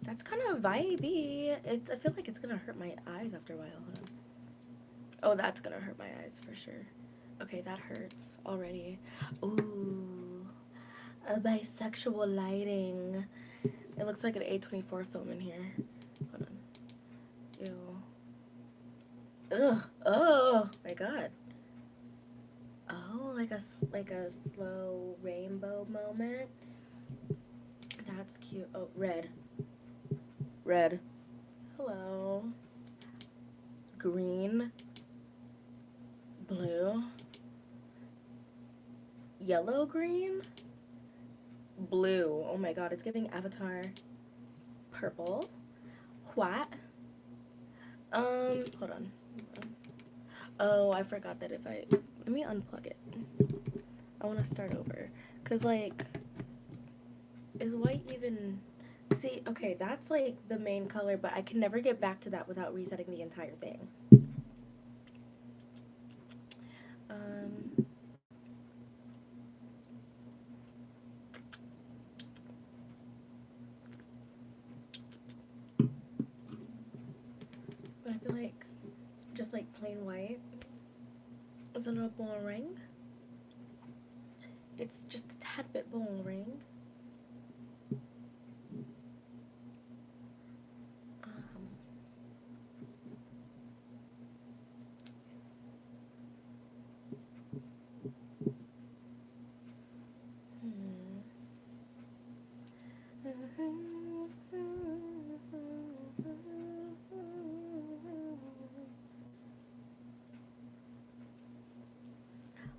That's kind of vibey. I feel like it's gonna hurt my eyes after a while. Hold on. Oh, that's gonna hurt my eyes for sure. Okay, that hurts already. Ooh, a bisexual lighting. It looks like an A24 film in here. Hold on. Ew. Ugh. Oh my god. Oh, like a slow rainbow moment. That's cute. Oh, red. Red. Hello. Green. Blue. Yellow, green. Blue. Oh my god, it's giving Avatar. Purple. White. Hold on. Oh, I forgot that if I... Let me unplug it. I want to start over. Because, like... Is white even... See, okay, that's, like, the main color, but I can never get back to that without resetting the entire thing. But I feel like just, like, plain white is a little boring. It's just a tad bit boring.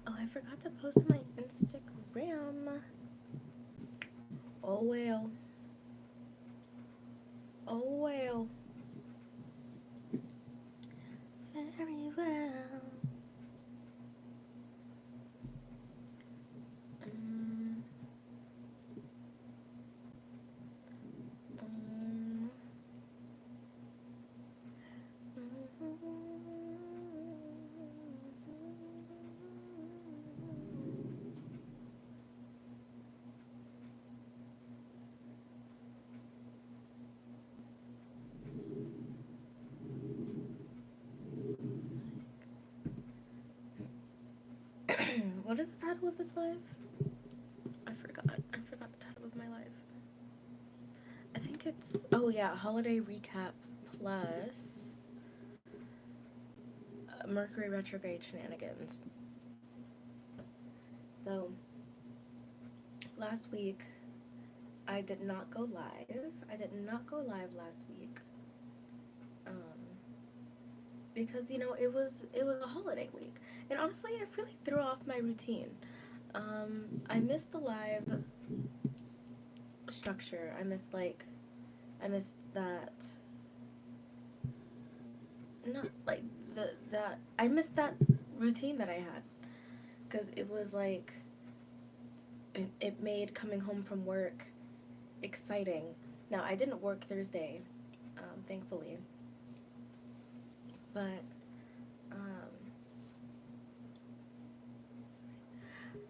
Oh, I forgot to post my Instagram. Oh well. Oh well. Very well. What is the title of this live? I forgot. I forgot the title of my live. I think it's... Oh, yeah. Holiday Recap plus... Mercury Retrograde Shenanigans. So, last week, I did not go live. I did not go live last week. Because, you know, it was a holiday week. And honestly, it really threw off my routine. I missed the live structure. I missed that, not like I missed that routine that I had. Because it was like, it made coming home from work exciting. Now, I didn't work Thursday, thankfully. But,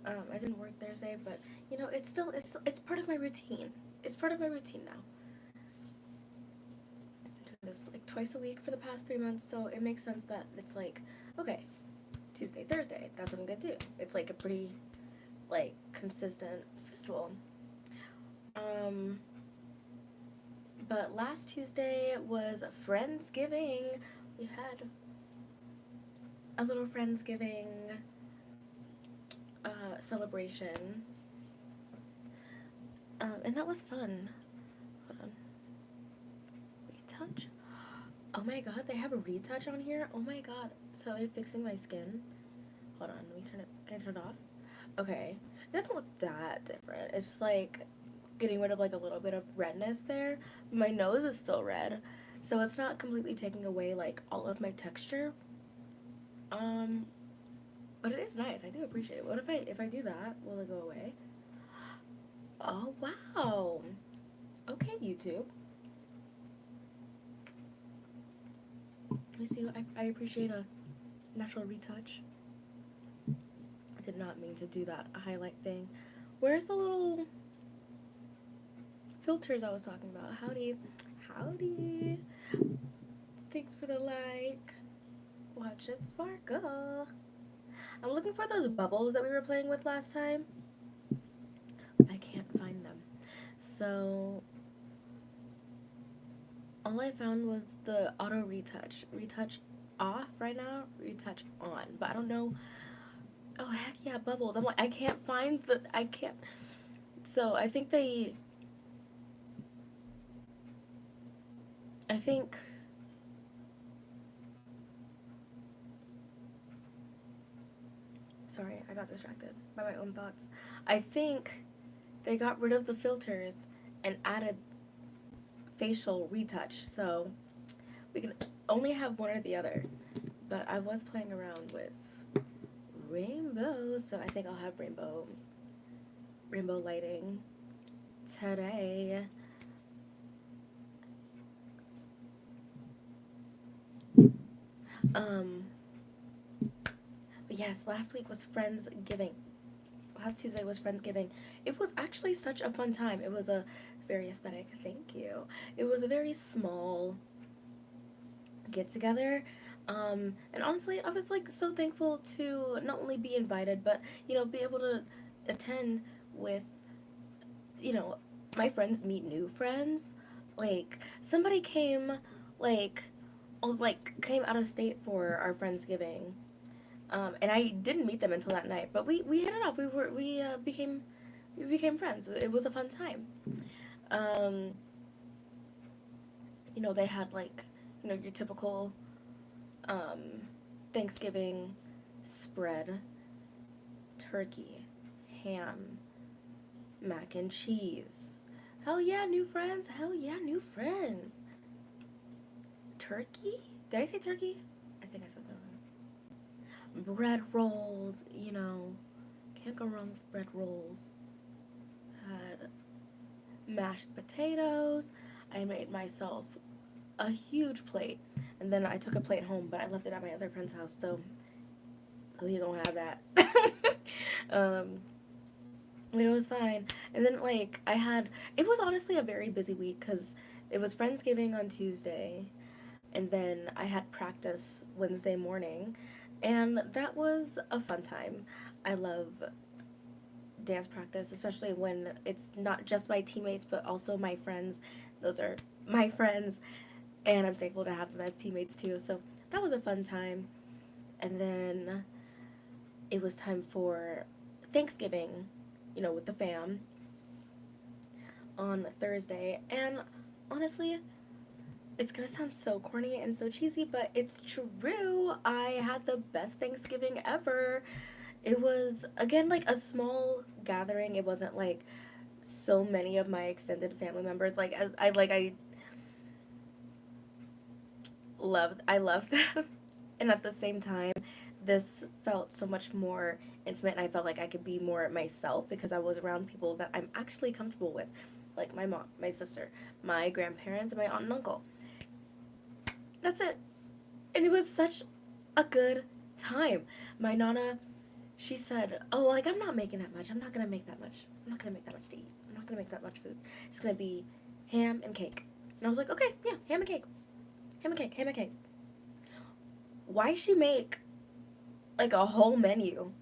I didn't work Thursday, but, you know, it's part of my routine. It's part of my routine now. I'm doing this, like, twice a week for the past 3 months, so it makes sense that it's like, okay, Tuesday, Thursday, that's what I'm gonna do. It's, like, a pretty, like, consistent schedule. But last Tuesday was Friendsgiving. We had a little Friendsgiving celebration, and that was fun. Hold on. Retouch. Oh my god, they have a retouch on here. Oh my god. So I'm fixing my skin. Hold on, let me turn it. Can I turn it off? Okay. It doesn't look that different. It's just like getting rid of like a little bit of redness there. My nose is still red, so it's not completely taking away like all of my texture. But it is nice. I do appreciate it. What if I do that? Will it go away? Oh wow. Okay, YouTube. Let me see. I appreciate a natural retouch. I did not mean to do that highlight thing. Where's the little filters I was talking about? Howdy. Howdy. Thanks for the like. Watch it sparkle. I'm looking for those bubbles that we were playing with last time. I can't find them. So all I found was the auto retouch. Retouch off right now, retouch on. But I don't know. Oh, heck yeah, bubbles. I'm like, I can't find the. I can't. So I think they. I think. Sorry, I got distracted by my own thoughts. I think they got rid of the filters and added facial retouch. So we can only have one or the other. But I was playing around with rainbows, so I think I'll have rainbow lighting today. But yes, last week was Friendsgiving. Last Tuesday was Friendsgiving. It was actually such a fun time. It was a very aesthetic, thank you. It was a very small get together. And honestly, I was like so thankful to not only be invited, but be able to attend with, my friends meet new friends. Like somebody came, came out of state for our Friendsgiving, and I didn't meet them until that night. But we hit it off. We became friends. It was a fun time. Um, they had your typical Thanksgiving spread: turkey, ham, mac and cheese. Hell yeah, new friends. Hell yeah, new friends. Turkey? Did I say turkey? I think I said that. Bread rolls, can't go wrong with bread rolls. Had mashed potatoes. I made myself a huge plate, and then I took a plate home, but I left it at my other friend's house, so you don't have that. But it was fine. And then it was honestly a very busy week because it was Friendsgiving on Tuesday, and then I had practice Wednesday morning, and that was a fun time. I love dance practice, especially when it's not just my teammates but also my friends. Those are my friends, and I'm thankful to have them as teammates too. So that was a fun time. And then it was time for Thanksgiving, with the fam on Thursday. And honestly, it's gonna sound so corny and so cheesy, but it's true. I had the best Thanksgiving ever. It was, again, a small gathering. It wasn't so many of my extended family members. I loved them. And at the same time, this felt so much more intimate, and I felt like I could be more myself because I was around people that I'm actually comfortable with, like my mom, my sister, my grandparents, and my aunt and uncle. That's it. And it was such a good time. My nana, she said, oh, I'm not making that much. I'm not going to make that much. I'm not going to make that much to eat. I'm not going to make that much food. It's going to be ham and cake. And I was like, okay, yeah, ham and cake. Ham and cake, ham and cake. Why she make, a whole menu?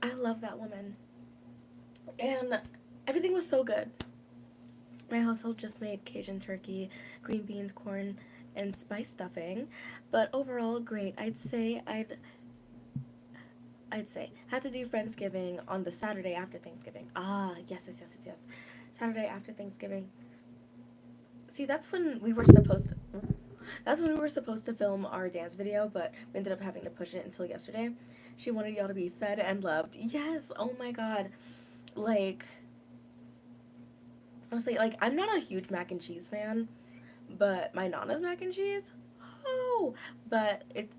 I love that woman. And everything was so good. My household just made Cajun turkey, green beans, corn, and spice stuffing, but overall great. I'd say had to do Friendsgiving on the Saturday after Thanksgiving. Yes. Saturday after Thanksgiving. See, that's when we were supposed to film our dance video, but we ended up having to push it until yesterday. She wanted y'all to be fed and loved. Yes, oh my god. Honestly, I'm not a huge mac and cheese fan, but my nana's mac and cheese, but it,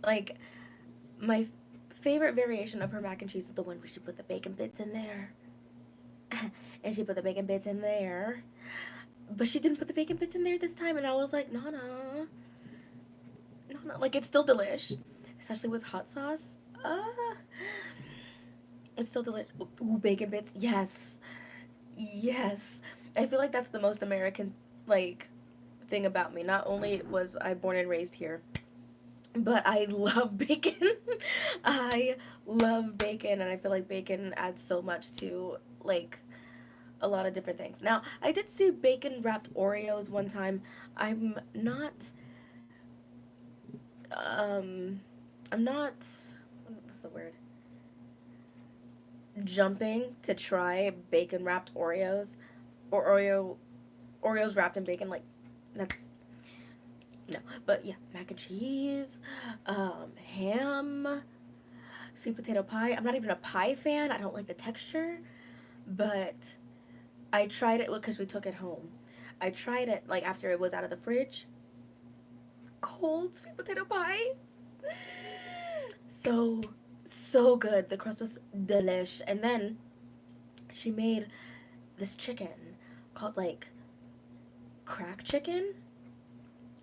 my favorite variation of her mac and cheese is the one where she put the bacon bits in there. And she put the bacon bits in there. But she didn't put the bacon bits in there this time, and I was like, Nana. It's still delish. Especially with hot sauce. It's still delicious. Ooh, bacon bits. Yes. Yes. I feel like that's the most American, like, thing about me. Not only was I born and raised here, but I love bacon. I love bacon, and I feel like bacon adds so much to, like, a lot of different things. Now, I did see bacon wrapped Oreos one time. I'm not, um, I'm not, what's the word? Jumping to try bacon wrapped Oreos or Oreos wrapped in bacon. Like, that's, no. But yeah, mac and cheese, ham, sweet potato pie. I'm not even a pie fan. I don't like the texture, but I tried it because we took it home. I tried it like after it was out of the fridge. Cold sweet potato pie. So, so good. The crust was delish. And then she made this chicken called like crack chicken,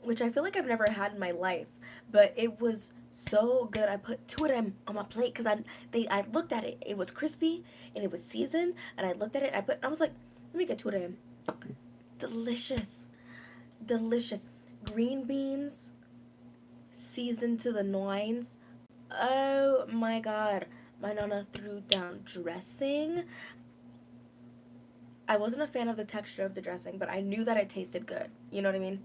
which I feel like I've never had in my life, but it was so good. I put two of them on my plate because I looked at it. It was crispy and it was seasoned, and I looked at it. And I was like, let me get two of them. Delicious, delicious. Green beans, seasoned to the nines. Oh my god. My nana threw down dressing. I wasn't a fan of the texture of the dressing, but I knew that it tasted good. You know what I mean?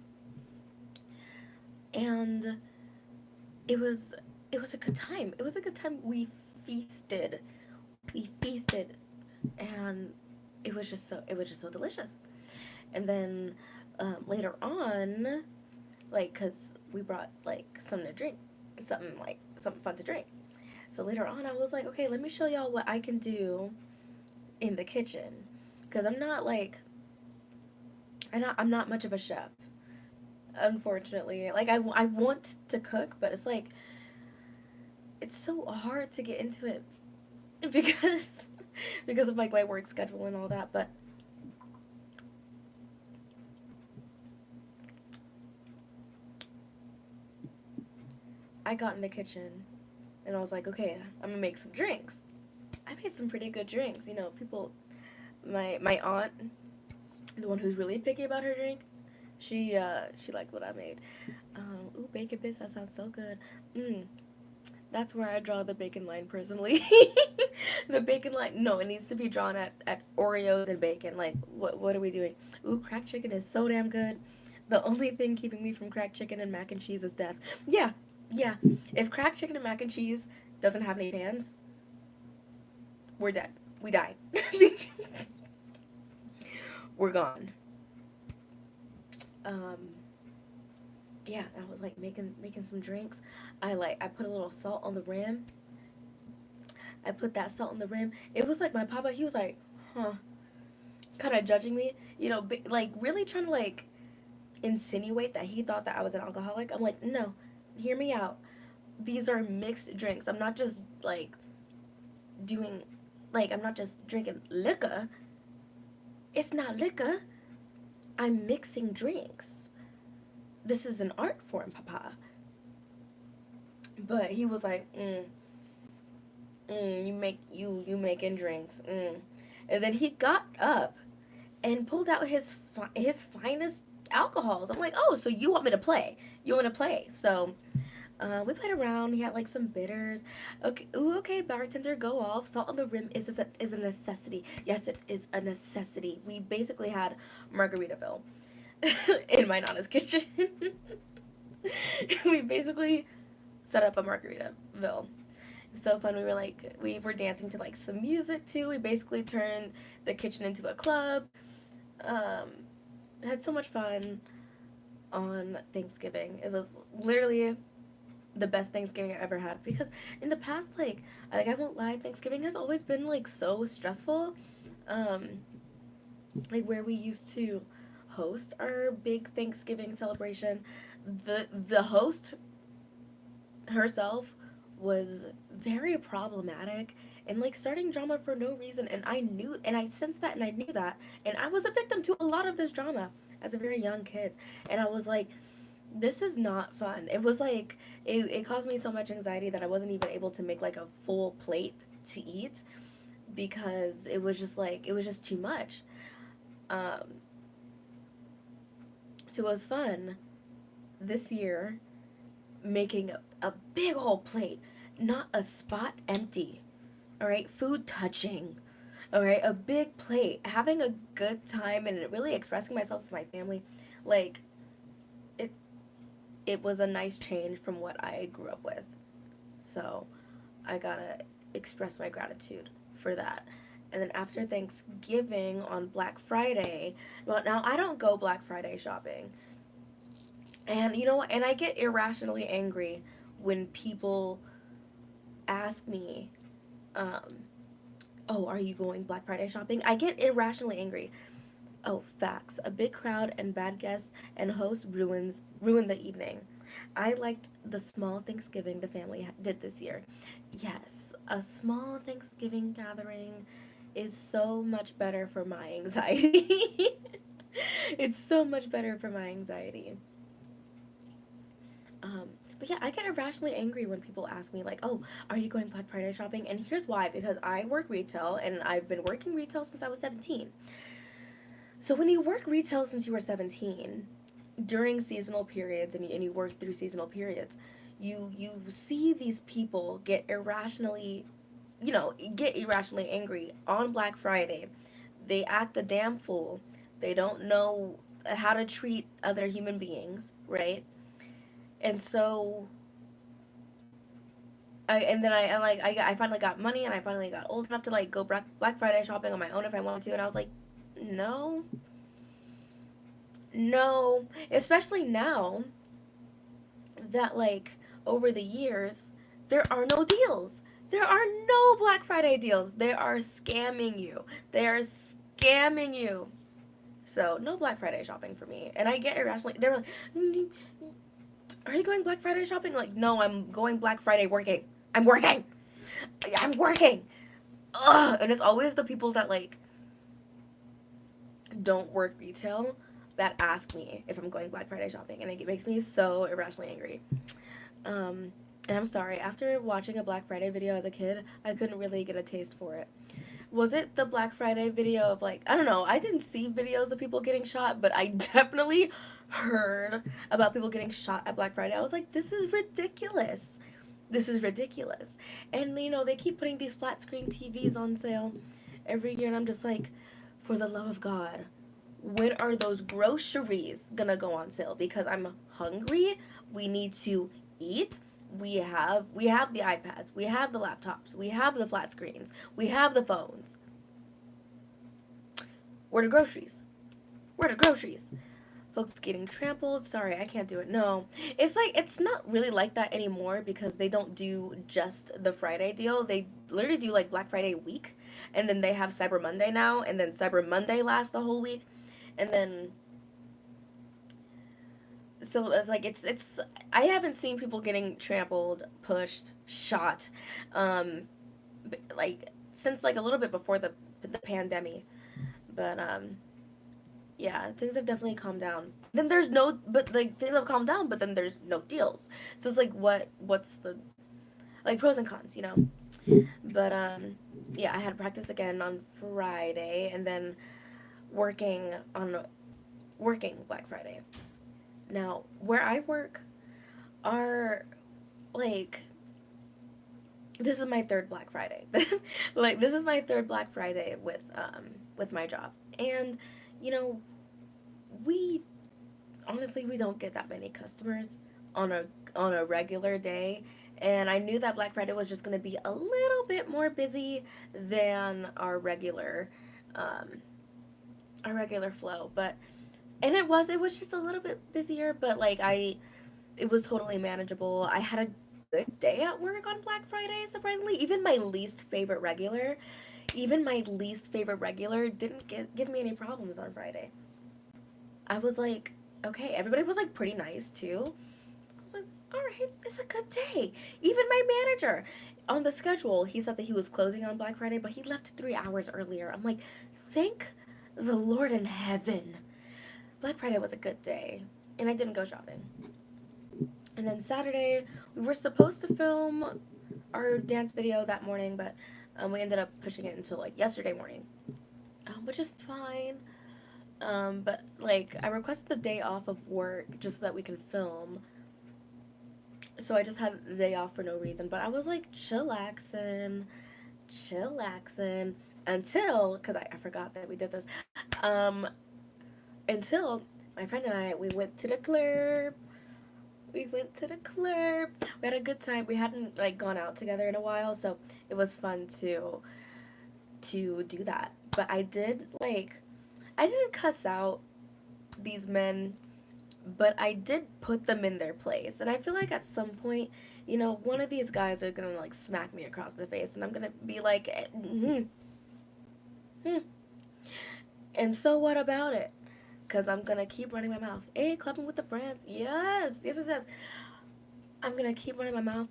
And it was it was a good time. It was a good time. We feasted. We feasted, and it was just so delicious. And then later on, like, cause we brought like something to drink, something fun to drink. So later on, I was like, okay, let me show y'all what I can do in the kitchen, cause I'm not much of a chef, unfortunately. Like I want to cook, but it's like it's so hard to get into it because because of like my work schedule and all that. But I got in the kitchen and I was like, okay, I'm gonna make some drinks. I made some pretty good drinks. You know, people, my aunt, the one who's really picky about her drink, she liked what I made. Ooh, bacon bits. That sounds so good. Mm, that's where I draw the bacon line personally. The bacon line. No, it needs to be drawn at Oreos and bacon. Like, what are we doing? Ooh, cracked chicken is so damn good. The only thing keeping me from cracked chicken and mac and cheese is death. Yeah, yeah. If cracked chicken and mac and cheese doesn't have any fans, we're dead. We died. We're gone. Um, yeah, I was like making some drinks. I put a little salt on the rim. I put that salt on the rim. It was like my papa. He was like, huh, kind of judging me. You know, like really trying to like insinuate that he thought that I was an alcoholic. I'm like, no, hear me out. These are mixed drinks. I'm not just like doing, like, I'm not just drinking liquor. It's not liquor. I'm mixing drinks. This is an art form, papa. But he was like, you making drinks, and then he got up and pulled out his finest alcohols. I'm like, oh, so you want me to play? You want to play? So we played around. He had like some bitters. Okay, ooh, okay, bartender, go off. Salt on the rim is a necessity. Yes, it is a necessity. We basically had Margaritaville in my nana's kitchen. We basically set up a Margaritaville. So fun. We were dancing to like some music too. We basically turned the kitchen into a club. Um, had so much fun on Thanksgiving. It was literally the best Thanksgiving I ever had, because in the past, like I won't lie, Thanksgiving has always been like so stressful. Um, like where we used to host our big Thanksgiving celebration, the host herself was very problematic and like starting drama for no reason, and I sensed that, and I knew that, and I was a victim to a lot of this drama as a very young kid, and I was like, this is not fun. It was like it caused me so much anxiety that I wasn't even able to make like a full plate to eat, because it was just too much. Um, so it was fun this year making a big old plate, not a spot empty. All right, food touching. All right, a big plate, having a good time, and really expressing myself to my family. Like, it it was a nice change from what I grew up with. So I gotta express my gratitude for that. And then after Thanksgiving on Black Friday, well, now I don't go Black Friday shopping. And you know what? And I get irrationally angry when people ask me, um, oh, are you going Black Friday shopping? I get irrationally angry. Oh, facts. A big crowd and bad guests and host ruin the evening. I liked the small Thanksgiving the family did this year. Yes, a small Thanksgiving gathering is so much better for my anxiety. It's so much better for my anxiety. But yeah, I get irrationally angry when people ask me like, "Oh, are you going Black Friday shopping?" And here's why: because I work retail and I've been working retail since I was 17. So when you work retail since you were 17, during seasonal periods and you work through seasonal periods, you see these people get irrationally angry on Black Friday. They act a damn fool. They don't know how to treat other human beings, right? And so I finally got money and I finally got old enough to like go Black Friday shopping on my own if I wanted to, and I was like, no, no, especially now that like over the years there are no deals. There are no Black Friday deals. They are scamming you. They are scamming you. So no Black Friday shopping for me. And I get irrationally. They're like, "Are you going Black Friday shopping?" Like, no, I'm going Black Friday working. I'm working. I'm working. Ugh. And it's always the people that like don't work retail that ask me if I'm going Black Friday shopping, and it makes me so irrationally angry. Um, and I'm sorry, after watching a Black Friday video as a kid, I couldn't really get a taste for it. Was it the Black Friday video of like, I don't know, I didn't see videos of people getting shot, but I definitely heard about people getting shot at Black Friday. I was like, this is ridiculous. This is ridiculous. And they keep putting these flat screen TVs on sale every year, and I'm just like, for the love of God, when are those groceries gonna go on sale? Because I'm hungry. We need to eat. We have the iPads. We have the laptops. We have the flat screens. We have the phones. Where are the groceries? Where are the groceries? Folks getting trampled. Sorry, I can't do it. No. It's not really like that anymore because they don't do just the Friday deal. They literally do like Black Friday week, and then they have Cyber Monday now, and then Cyber Monday lasts the whole week. And then so it's like it's I haven't seen people getting trampled, pushed, shot, um, like since like a little bit before the pandemic. But yeah, things have definitely calmed down. Then there's no, but like things have calmed down, but then there's no deals. So it's like what's the like pros and cons, you know? But yeah, I had practice again on Friday, and then working on working Black Friday. Now, where I work are like this is my third Black Friday. Like this is my third Black Friday with my job. And you know, we honestly we don't get that many customers on a regular day. And I knew that Black Friday was just going to be a little bit more busy than um our regular flow, but and it was just a little bit busier, but like it was totally manageable. I had a good day at work on Black Friday, surprisingly. Even my least favorite regular didn't give me any problems on Friday. I was like, okay, everybody was like pretty nice too. I was like, all right, it's a good day. Even my manager on the schedule, he said that he was closing on Black Friday, but he left 3 hours earlier. I'm like, thank the Lord in heaven. Black Friday was a good day, and I didn't go shopping. And then Saturday, we were supposed to film our dance video that morning, but we ended up pushing it until like yesterday morning, which is fine. But like I requested the day off of work just so that we can film. So I just had the day off for no reason. But I was like chillaxing until, because I forgot that we did this, um, until my friend and I, we went to the club. We went to the club. We had a good time. We hadn't like gone out together in a while, so it was fun to do that. But I didn't cuss out these men, but I did put them in their place. And I feel like at some point, one of these guys are gonna like smack me across the face, and I'm gonna be like, hmm. And so what about it? Because I'm gonna keep running my mouth. Hey, clubbing with the friends. Yes, yes, yes, yes. I'm gonna keep running my mouth.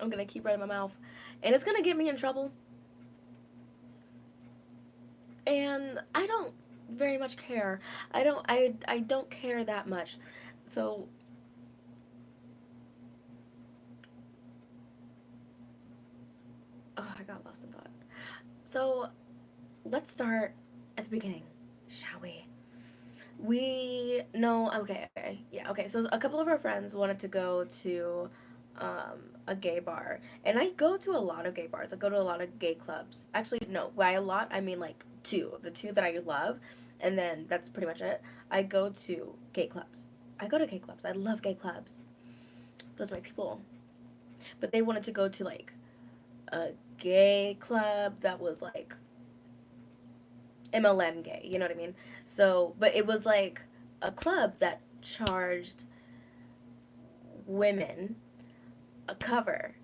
I'm gonna keep running my mouth. And it's gonna get me in trouble. And I don't very much care. I don't care that much. So I got lost in thought. So let's start at the beginning, shall we? We no okay, okay, yeah, okay. So a couple of our friends wanted to go to a gay bar, and I go to a lot of gay bars. I go to a lot of gay clubs. Actually, no, by a lot I mean like two, the two that I love, and then that's pretty much it. I go to gay clubs. I go to gay clubs. I love gay clubs. Those are my people. But they wanted to go to like a gay club that was like MLM gay, you know what I mean? So, but it was like a club that charged women a cover.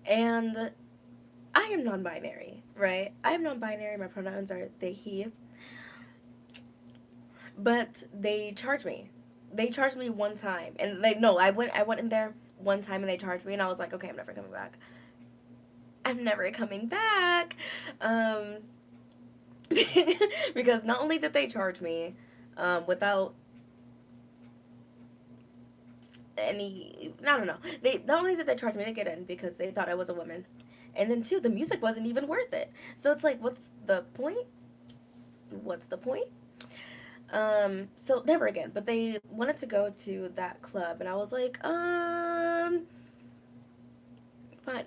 And I am non binary, right? I am non binary. My pronouns are they, he. But they charged me. They charged me one time. And no, I went in there one time and they charged me and I was like, okay, I'm never coming back. I'm never coming back. Um, because not only did they charge me without any, I don't know, they not only did they charge me to get in because they thought I was a woman, and then two, the music wasn't even worth it. So it's like, what's the point? What's the point? So never again. But they wanted to go to that club, and I was like, fine.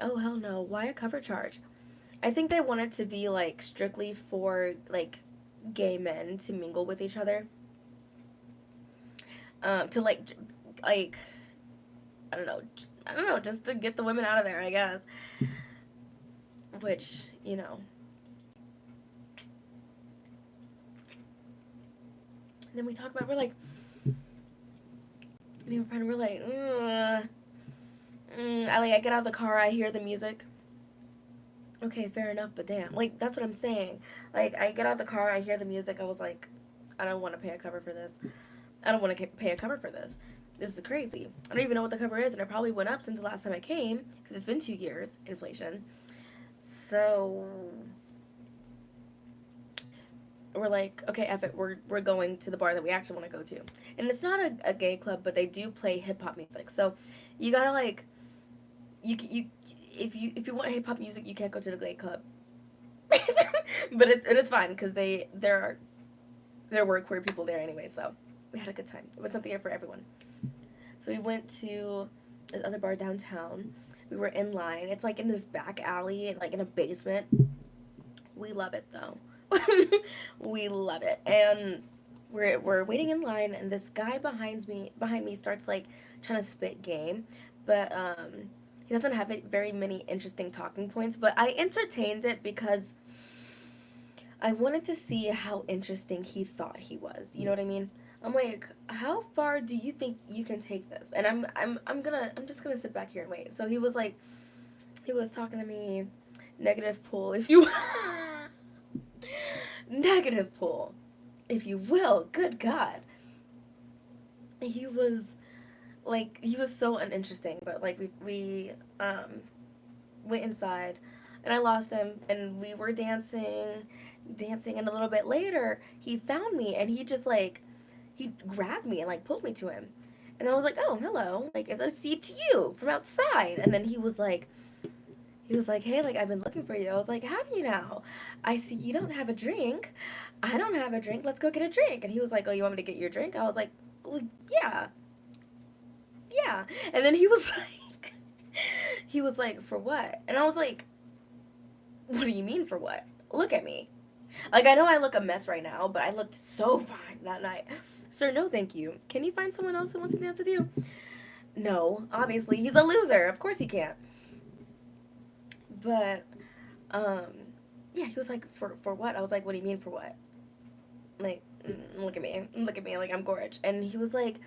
Oh hell no! Why a cover charge? I think they wanted to be like strictly for like gay men to mingle with each other. To like I don't know, just to get the women out of there, I guess. Which then we talk about, we're like, me and my friend, we're like, I get out of the car, I hear the music. Okay, fair enough, but damn, like that's what I'm saying. Like I get out of the car, I hear the music. I was like, I don't want to pay a cover for this. I don't want to pay a cover for this. This is crazy. I don't even know what the cover is, and it probably went up since the last time I came because it's been 2 years, inflation. So we're like, okay, F it, we're going to the bar that we actually want to go to, and it's not a gay club, but they do play hip hop music. So you gotta like, you if you want hip hop music, you can't go to the gay club. But it's fine because there were queer people there anyway, so we had a good time. It was something for everyone. So we went to this other bar downtown. We were in line. It's like in this back alley, like in a basement. We love it though. We love it. And we're waiting in line, and this guy behind me starts like trying to spit game, but he doesn't have very many interesting talking points. But I entertained it because I wanted to see how interesting he thought he was. You know what I mean? I'm like, how far do you think you can take this? And I'm just gonna sit back here and wait. So he was talking to me, negative pull, if you negative pull, if you will. Good God, he was he was so uninteresting. But like we went inside, and I lost him, and we were dancing, and a little bit later he found me, and he grabbed me and like pulled me to him, and I was like, oh hello, like it's you from outside, and then He was like, hey, like, I've been looking for you. I was like, have you now? I see you don't have a drink. I don't have a drink. Let's go get a drink. And he was like, oh, you want me to get your drink? I was like, well, yeah, yeah. And then he was like, he was like, for what? And I was like, what do you mean for what? Look at me. Like, I know I look a mess right now, but I looked so fine that night. Sir, no thank you. Can you find someone else who wants to dance with you? No, obviously. He's a loser. Of course he can't. But, um, yeah, he was like, for what? I was like, what do you mean for what? Like, look at me. Look at me. Like, I'm gorge. And he was like,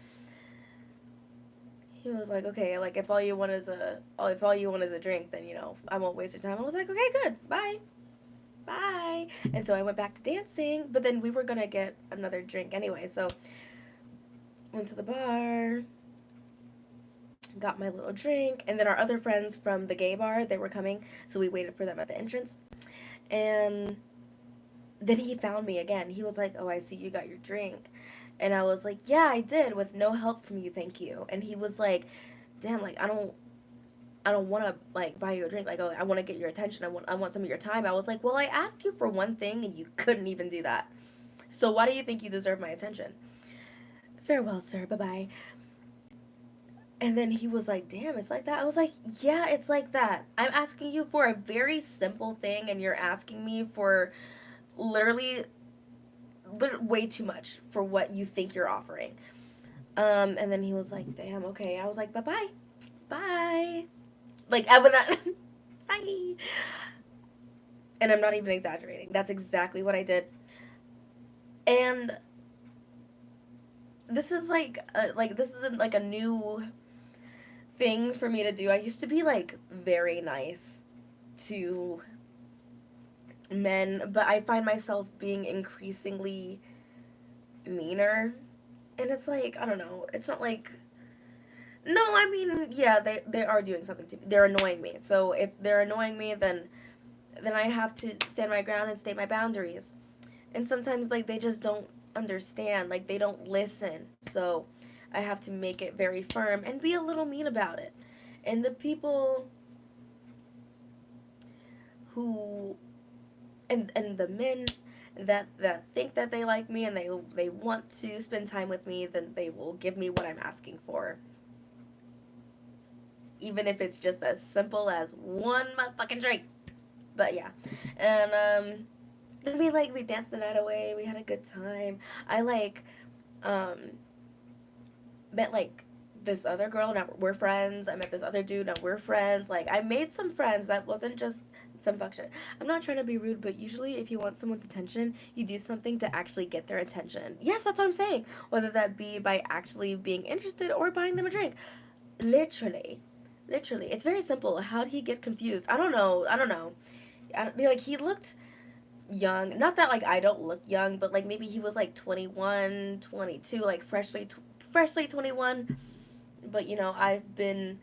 okay, like, if all you want is a drink, then, I won't waste your time. I was like, okay, good. Bye. Bye. And so I went back to dancing, but then we were gonna get another drink anyway, so went to the bar, got my little drink, and then our other friends from the gay bar, they were coming, so we waited for them at the entrance. And then he found me again. He was like, oh, I see you got your drink. And I was like, yeah, I did, with no help from you, thank you. And he was like, damn, like, I don't want to like buy you a drink. Like, oh, I want to get your attention. I want some of your time. I was like, well, I asked you for one thing and you couldn't even do that. So why do you think you deserve my attention? Farewell, sir. Bye bye. And then he was like, damn, it's like that. I was like, yeah, it's like that. I'm asking you for a very simple thing and you're asking me for literally way too much for what you think you're offering. And then he was like, damn, okay. I was like, bye bye. Bye. Like, I would not. Bye. And I'm not even exaggerating. That's exactly what I did. And this is like this isn't like a new thing for me to do. I used to be like very nice to men, but I find myself being increasingly meaner. And it's like, I don't know. It's not like, no, I mean, yeah, they are doing something to me. They're annoying me. So if they're annoying me, then I have to stand my ground and state my boundaries. And sometimes like they just don't understand, like they don't listen. So I have to make it very firm and be a little mean about it. And the people who and the men that think that they like me and they want to spend time with me, then they will give me what I'm asking for. Even if it's just as simple as one motherfucking drink. But yeah. And then we danced the night away. We had a good time. I um met like this other girl. Now we're friends. I met this other dude. Now we're friends. Like I made some friends. That wasn't just some fuck shit. I'm not trying to be rude, but usually if you want someone's attention, you do something to actually get their attention. Yes, that's what I'm saying. Whether that be by actually being interested or buying them a drink. Literally. Literally. It's very simple. How'd he get confused? I don't know. I don't know. Like he looked young. Not that like I don't look young, but like maybe he was like 21, 22, like freshly 21. But I've been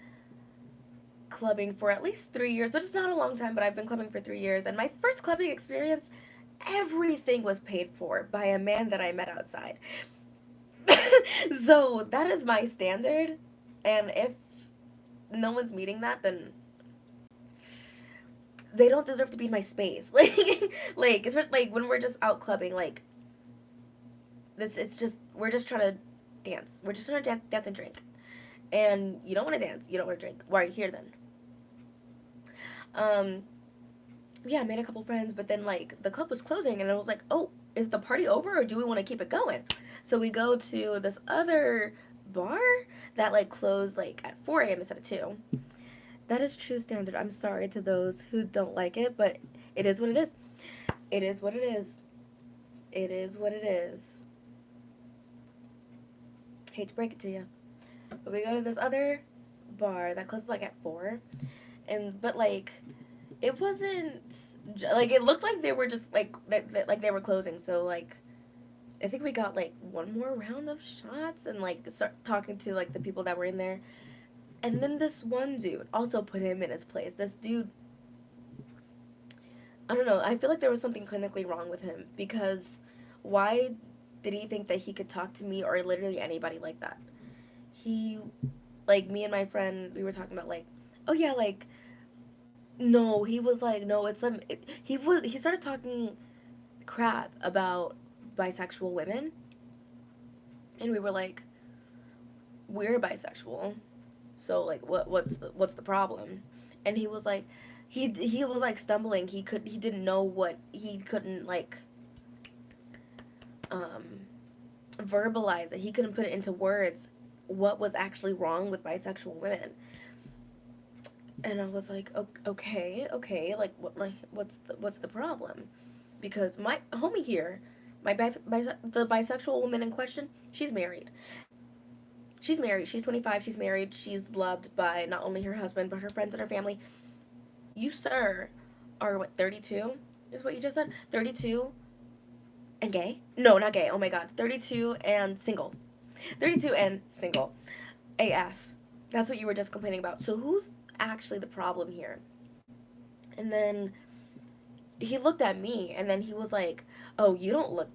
clubbing for at least 3 years, which is not a long time, but I've been clubbing for 3 years. And my first clubbing experience, everything was paid for by a man that I met outside. So that is my standard. And if no one's meeting that, then they don't deserve to be in my space. Like it's like when we're just out clubbing, like this, it's just we're just trying to dance. We're just trying to dance and drink. And you don't want to dance, you don't want to drink. Why are you here then? Um, yeah, I made a couple friends, but then like the club was closing, and I was like, oh, is the party over, or do we want to keep it going? So we go to this other bar that like closed like at 4 a.m. instead of 2. That is true standard. I'm sorry to those who don't like it, but it is what it is. It is what it is. It is what it is. Hate to break it to you. But we go to this other bar that closed like at 4. But like it wasn't like it looked like they were just like they were closing. So like I think we got like one more round of shots and like start talking to like the people that were in there. And then this one dude also put him in his place. This dude, I don't know, I feel like there was something clinically wrong with him because why did he think that he could talk to me or literally anybody like that? He, like, me and my friend, we were talking about, like, oh yeah, like, No, he was like, no, he started talking crap about bisexual women, and we were like, we're bisexual, so like, what's the problem? And he was like, he was like stumbling. He didn't know what he couldn't like um verbalize it. He couldn't put it into words what was actually wrong with bisexual women. And I was like, okay, like what's the problem? Because my homie here, the bisexual woman in question, she's married. She's married. She's 25. She's married. She's loved by not only her husband but her friends and her family. You, sir, are what, 32? Is what you just said? 32 and gay? No, not gay. Oh my god. 32 and single. 32 and single. AF. That's what you were just complaining about. So who's actually the problem here? And then he looked at me and then he was like, "Oh, you don't look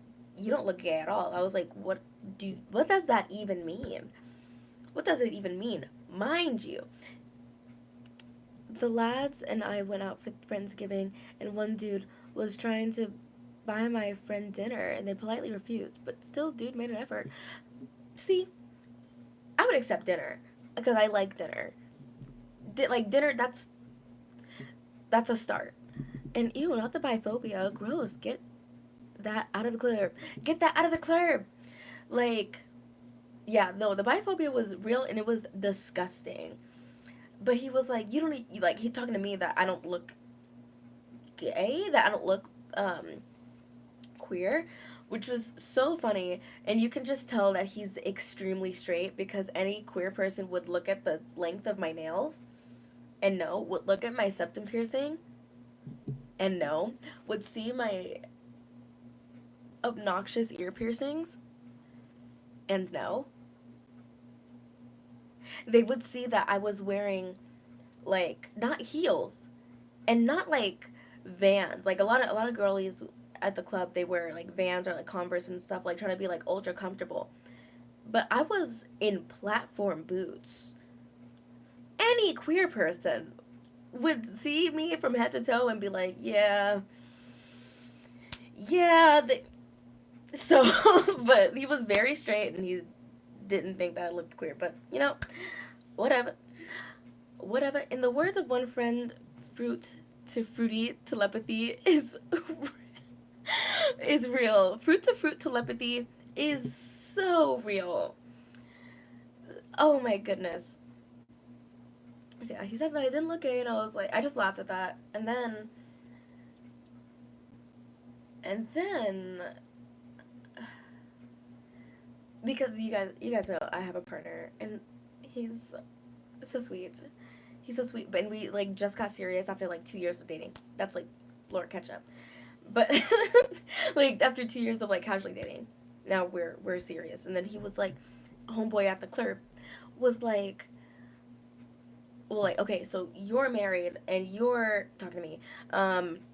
gay at all." I was like, what does that even mean? What does it even mean? Mind you, the lads and I went out for Friendsgiving, and one dude was trying to buy my friend dinner, and they politely refused. But still, dude made an effort. See, I would accept dinner because I like dinner. Like dinner, that's a start. And ew, not the biphobia. Gross. Get that out of the club. Get that out of the club. Like, yeah, no, the biphobia was real and it was disgusting. But he was like, you don't need, like, he talking to me that I don't look gay, that I don't look queer, which was so funny. And you can just tell that he's extremely straight because any queer person would look at the length of my nails and no, would look at my septum piercing and no, would see my obnoxious ear piercings and no. They would see that I was wearing like not heels and not like Vans. Like a lot of girlies at the club, they wear like Vans or like Converse and stuff, like trying to be like ultra comfortable. But I was in platform boots. Any queer person would see me from head to toe and be like, yeah, yeah. So, but he was very straight and he didn't think that I looked queer. But you know, whatever, whatever. In the words of one friend, fruit to fruity telepathy is real. Fruit to fruit telepathy is so real. Oh my goodness. So yeah, he said that I didn't look gay, and I was like, I just laughed at that, and then, because you guys know I have a partner, and he's so sweet. He's so sweet, but and we like just got serious after like 2 years of dating. That's like Lord ketchup, but like after 2 years of like casually dating, now we're serious. And then he was like, homeboy at the club was like, well, like, okay, so you're married and you're talking to me.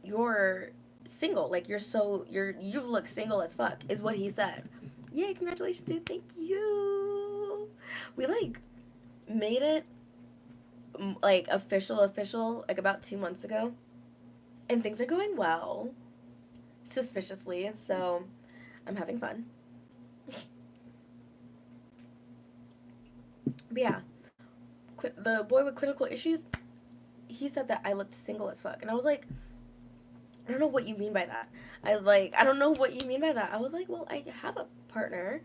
You're single. Like you look single as fuck, is what he said. Yay, congratulations, dude. Thank you. We like made it like official like about 2 months ago, and things are going well, suspiciously. So I'm having fun. But yeah, the boy with clinical issues, he said that I looked single as fuck, and I was like, I don't know what you mean by that. I don't know what you mean by that. I was like, well, I have a partner.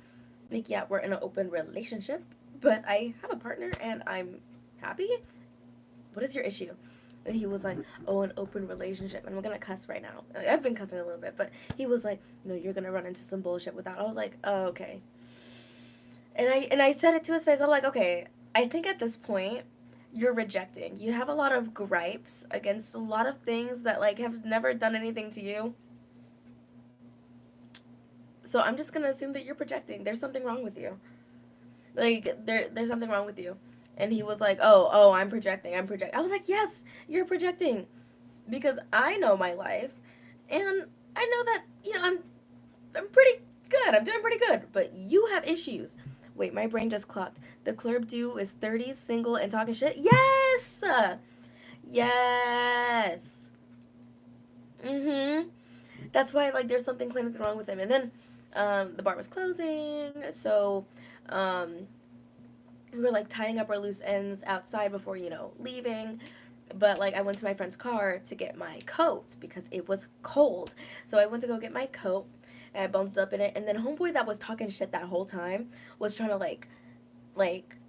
Like, yeah, we're in an open relationship, but I have a partner and I'm happy. What is your issue? And he was like, oh, an open relationship. And I'm gonna cuss right now. I've been cussing a little bit, but he was like, no, you're gonna run into some bullshit with that. I was like, oh, okay. And I said it to his face. I'm like, okay, I think at this point you're rejecting. You have a lot of gripes against a lot of things that like have never done anything to you. So I'm just gonna assume that you're projecting. There's something wrong with you. Like there's something wrong with you. And he was like, oh, I'm projecting. I'm projecting. I was like, yes, you're projecting, because I know my life, and I know that I'm pretty good. I'm doing pretty good. But you have issues. Wait, my brain just clocked. The club dude is 30, single, and talking shit. Yes! Yes. Mm-hmm. That's why, like, there's something clinically wrong with him. And then, the bar was closing, so, um, we were, like, tying up our loose ends outside before, leaving. But, like, I went to my friend's car to get my coat because it was cold. So I went to go get my coat, and I bumped up in it. And then homeboy that was talking shit that whole time was trying to, like,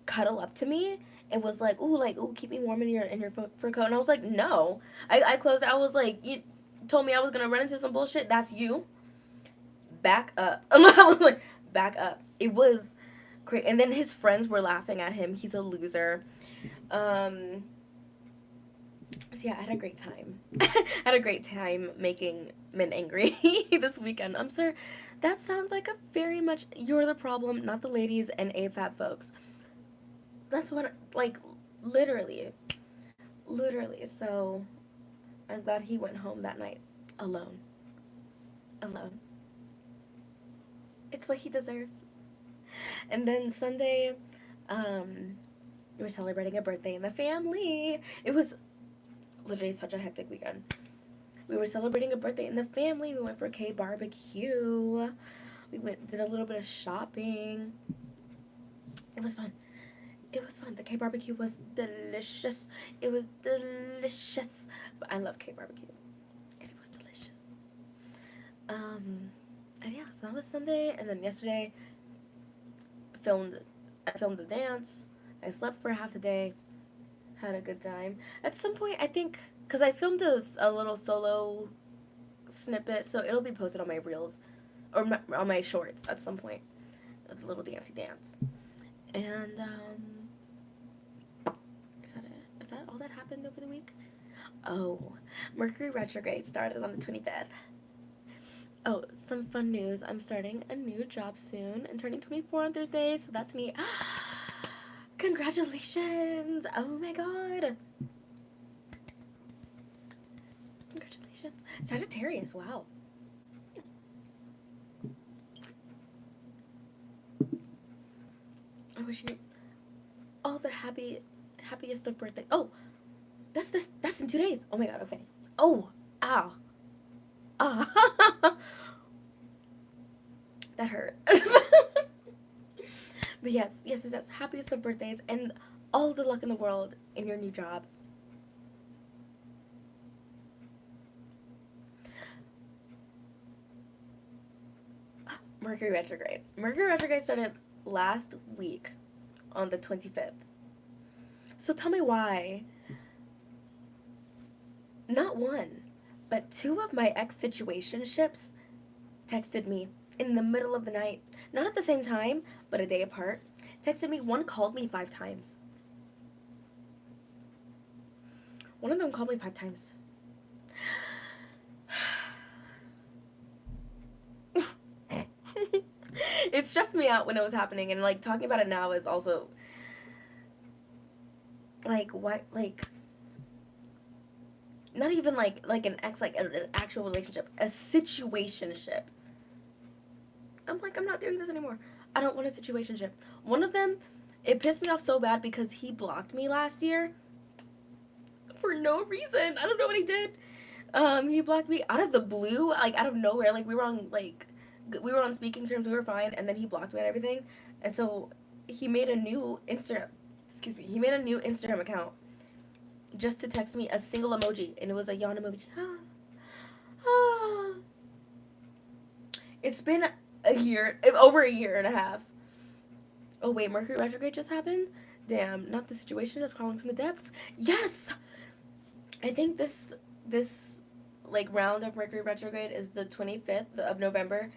cuddle up to me and was like, ooh, keep me warm in your fur coat. And I was like, no. I closed it. I was like, you told me I was going to run into some bullshit. That's you. Back up. I was like, back up. It was great. And then his friends were laughing at him. He's a loser. So yeah, I had a great time. I had a great time making men angry this weekend. I'm sure that sounds like a very much you're the problem, not the ladies and AFAB folks. That's what, like, literally. Literally. So I'm glad he went home that night alone. Alone. It's what he deserves. And then Sunday, we were celebrating a birthday in the family. It was literally such a hectic weekend. We were celebrating a birthday in the family. We went for K barbecue. Did a little bit of shopping. It was fun. It was fun. The K barbecue was delicious. It was delicious. But I love K barbecue. And it was delicious. And yeah, so that was Sunday. And then yesterday, I filmed the dance. I slept for half the day. Had a good time. At some point, I think, because I filmed a little solo snippet, so it'll be posted on my reels, or on my shorts at some point. A little dancey dance. And, is that it? Is that all that happened over the week? Oh, Mercury retrograde started on the 25th. Oh, some fun news. I'm starting a new job soon and turning 24 on Thursday, so that's neat. Congratulations! Oh my god! Congratulations. Sagittarius, wow. I wish you all the happiest of birthday. Oh! That's in 2 days. Oh my god, okay. Oh! Ow. Ah. That hurt. But yes, happiest of birthdays and all the luck in the world in your new job. Mercury retrograde. Mercury retrograde started last week on the 25th. So tell me why not one, but two of my ex-situationships texted me in the middle of the night. Not at the same time, but a day apart. Texted me. One called me 5 times. One of them called me 5 times. It stressed me out when it was happening, and, like, talking about it now is also, like, what, like, not even, like an ex, like, an actual relationship. A situationship. I'm like, I'm not doing this anymore. I don't want a situationship. One of them, it pissed me off so bad because he blocked me last year for no reason. I don't know what he did. He blocked me out of the blue, like, out of nowhere. Like, we were on speaking terms, we were fine, and then he blocked me and everything. And so he made a new Instagram account just to text me a single emoji, and it was a yawn emoji. It's been over a year and a half. Oh wait, Mercury retrograde just happened? Damn, not the situation that's crawling from the depths. Yes! I think this like round of Mercury retrograde is the 25th of November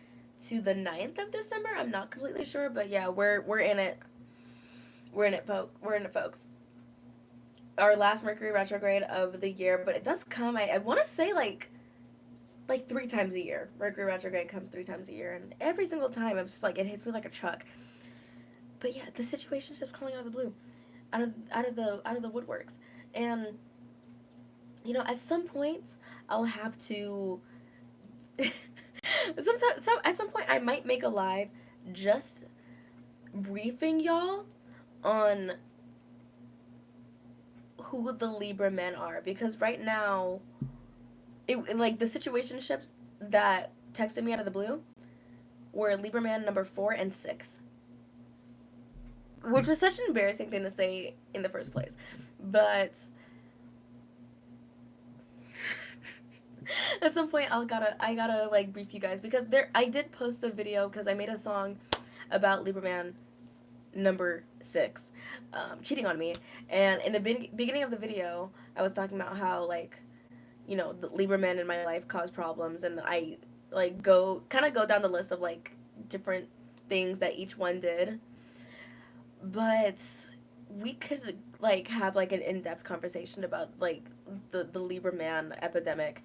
to the 9th of December. I'm not completely sure, but yeah, we're in it. We're in it, folks. Our last Mercury retrograde of the year, but it does come, I want to say, like 3 times a year. Mercury retrograde comes 3 times a year, and every single time I'm just like, it hits me like a truck. But yeah, the situation is just calling out of the blue, out of the woodworks, and at some point I'll have to. At some point I might make a live just briefing y'all on who the Libra men are, because right now, like the situationships that texted me out of the blue were Libra man number 4 and 6, which is such an embarrassing thing to say in the first place. But at some point I gotta like brief you guys, because I did post a video because I made a song about Libra man number 6 cheating on me, and in the beginning of the video I was talking about how, like, you know, the Libra men in my life cause problems, and I like go down the list of like different things that each one did. But we could like have like an in-depth conversation about like the Libra man epidemic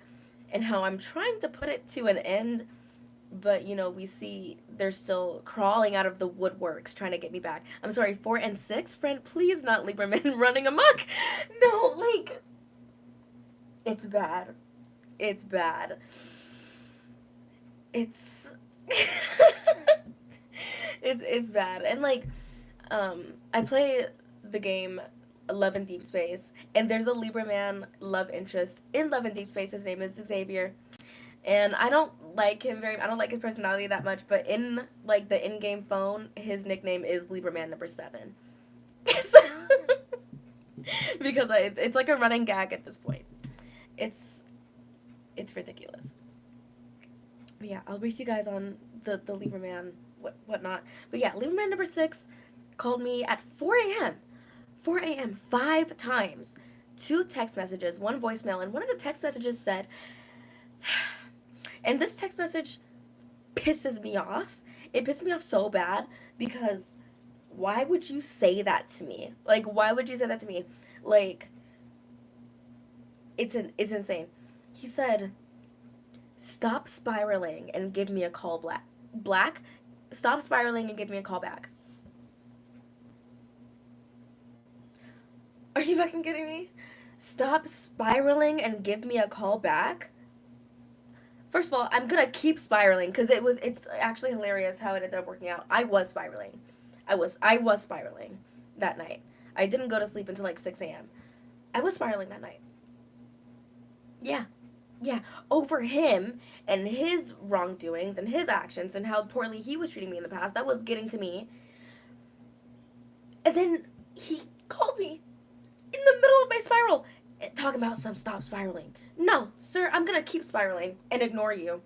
and how I'm trying to put it to an end, but you know, we see they're still crawling out of the woodworks trying to get me back. I'm sorry, 4 and 6, friend, please, not Libra men running amok. No, like, it's bad. It's bad. It's it's bad. And like, I play the game Love in Deep Space, and there's a Libra man love interest in Love in Deep Space. His name is Xavier, and I don't like him I don't like his personality that much, but in like the in-game phone, his nickname is Libra man number 7. Because it's like a running gag at this point. It's ridiculous. But yeah, I'll brief you guys on the Libra man whatnot. But yeah, Libra man number 6 called me at 4 a.m. 4 a.m. 5 times. 2 text messages, 1 voicemail, and one of the text messages said, and this text message pisses me off. It pissed me off so bad, because why would you say that to me? Like, why would you say that to me? Like, it's insane. He said, stop spiraling and give me a call black. Stop spiraling and give me a call back. Are you fucking kidding me? Stop spiraling and give me a call back? First of all, I'm gonna keep spiraling, because it's actually hilarious how it ended up working out. I was spiraling. I was spiraling that night. I didn't go to sleep until like 6 a.m. I was spiraling that night. Yeah. Yeah. Over him and his wrongdoings and his actions and how poorly he was treating me in the past. That was getting to me. And then he called me in the middle of my spiral, talking about some stop spiraling. No, sir, I'm gonna keep spiraling and ignore you.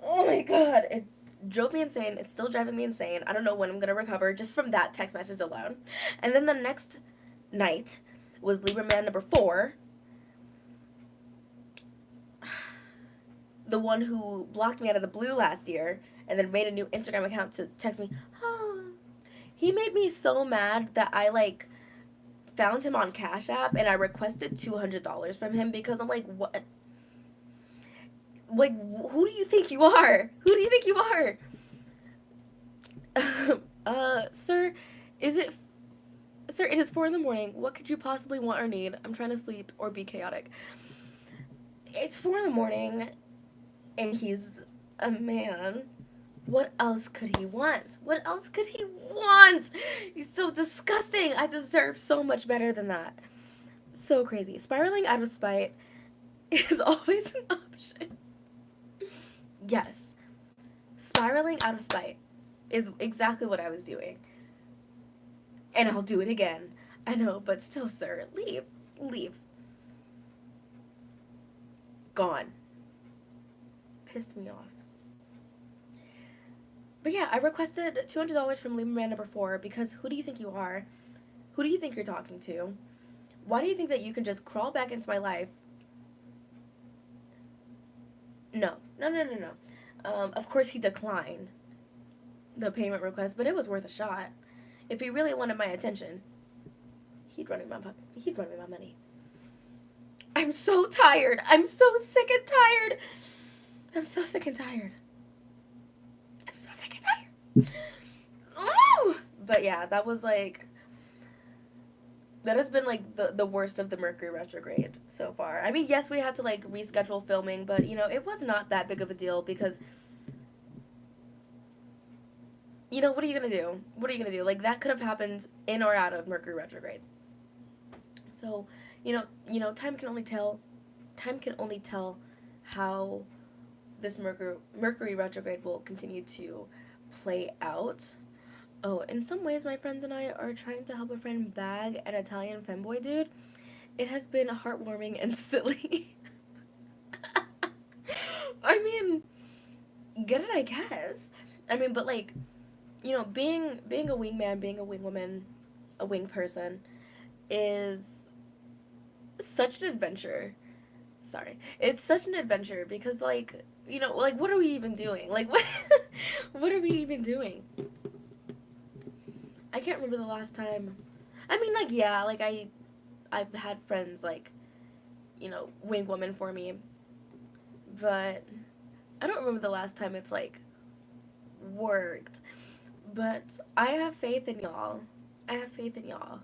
Oh my god, it drove me insane. It's still driving me insane. I don't know when I'm gonna recover just from that text message alone. And then the next night was Libra man number 4, the one who blocked me out of the blue last year and then made a new Instagram account to text me. Oh. He made me so mad that I like found him on Cash App and I requested $200 from him, because I'm like, what? Like, who do you think you are? Who do you think you are? Sir, Sir, it is 4 a.m. What could you possibly want or need? I'm trying to sleep or be chaotic. It's 4 a.m. and he's a man. What else could he want? What else could he want? He's so disgusting. I deserve so much better than that. So crazy. Spiraling out of spite is always an option. Yes. Spiraling out of spite is exactly what I was doing. And I'll do it again. I know, but still, sir, leave. Leave. Gone. Pissed me off. But yeah, I requested $200 from Libra man number 4, because who do you think you are? Who do you think you're talking to? Why do you think that you can just crawl back into my life? No. Of course he declined the payment request, but it was worth a shot. If he really wanted my attention, he'd run me my money. I'm so tired. I'm so sick and tired. I'm so sick and tired. Ooh! But yeah, that was like, that has been like the worst of the Mercury retrograde so far. I mean, yes, we had to like reschedule filming, but you know, it was not that big of a deal, because you know, what are you gonna do? What are you gonna do? Like, that could have happened in or out of Mercury retrograde. So, time can only tell. Time can only tell how this Mercury retrograde will continue to play out. Oh, in some ways, my friends and I are trying to help a friend bag an Italian femboy dude. It has been heartwarming and silly. I mean, get it, I guess. I mean, but like, being a wingman, being a wingwoman, a wing person, is such an adventure. Sorry, it's such an adventure because like what are we even doing? Like what, what are we even doing? I can't remember the last time. I mean, like yeah, like I've had friends like wing woman for me, but I don't remember the last time it's like worked. But I have faith in y'all. I have faith in y'all.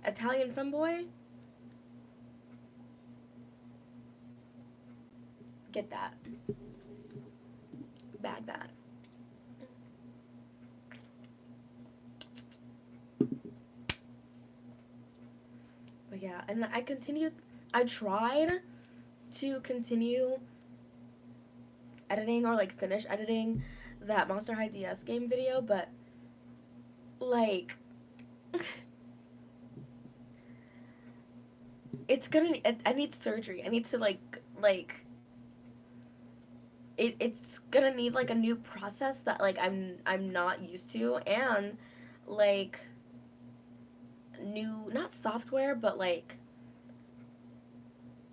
Italian femboy, get that. Bag that. But yeah, and I tried to continue editing or like finish editing that Monster High DS game video, but like I need surgery. I need to it's gonna need like a new process that like I'm not used to, and like new, not software, but like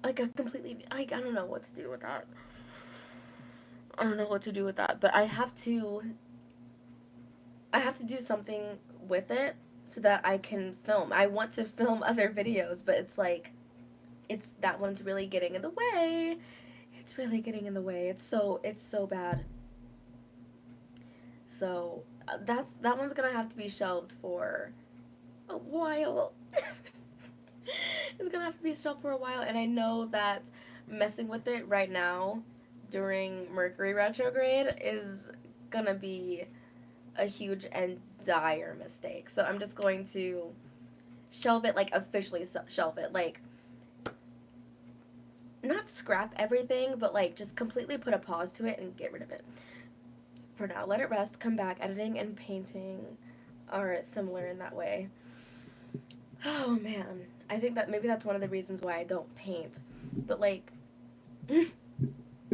a completely, like I don't know what to do with that. I don't know what to do with that, but I have to do something with it so that I can film. I want to film other videos, but it's like it's that one's really getting in the way. It's really getting in the way. It's so bad. So that one's gonna have to be shelved for a while. It's gonna have to be shelved for a while, and I know that messing with it right now during Mercury retrograde is gonna be a huge and dire mistake. So I'm just going to shelve it, like officially shelve it, like not scrap everything, but like just completely put a pause to it and get rid of it for now. Let it rest. Come back. Editing and painting are similar in that way. Oh man, I think that maybe that's one of the reasons why I don't paint. But like, I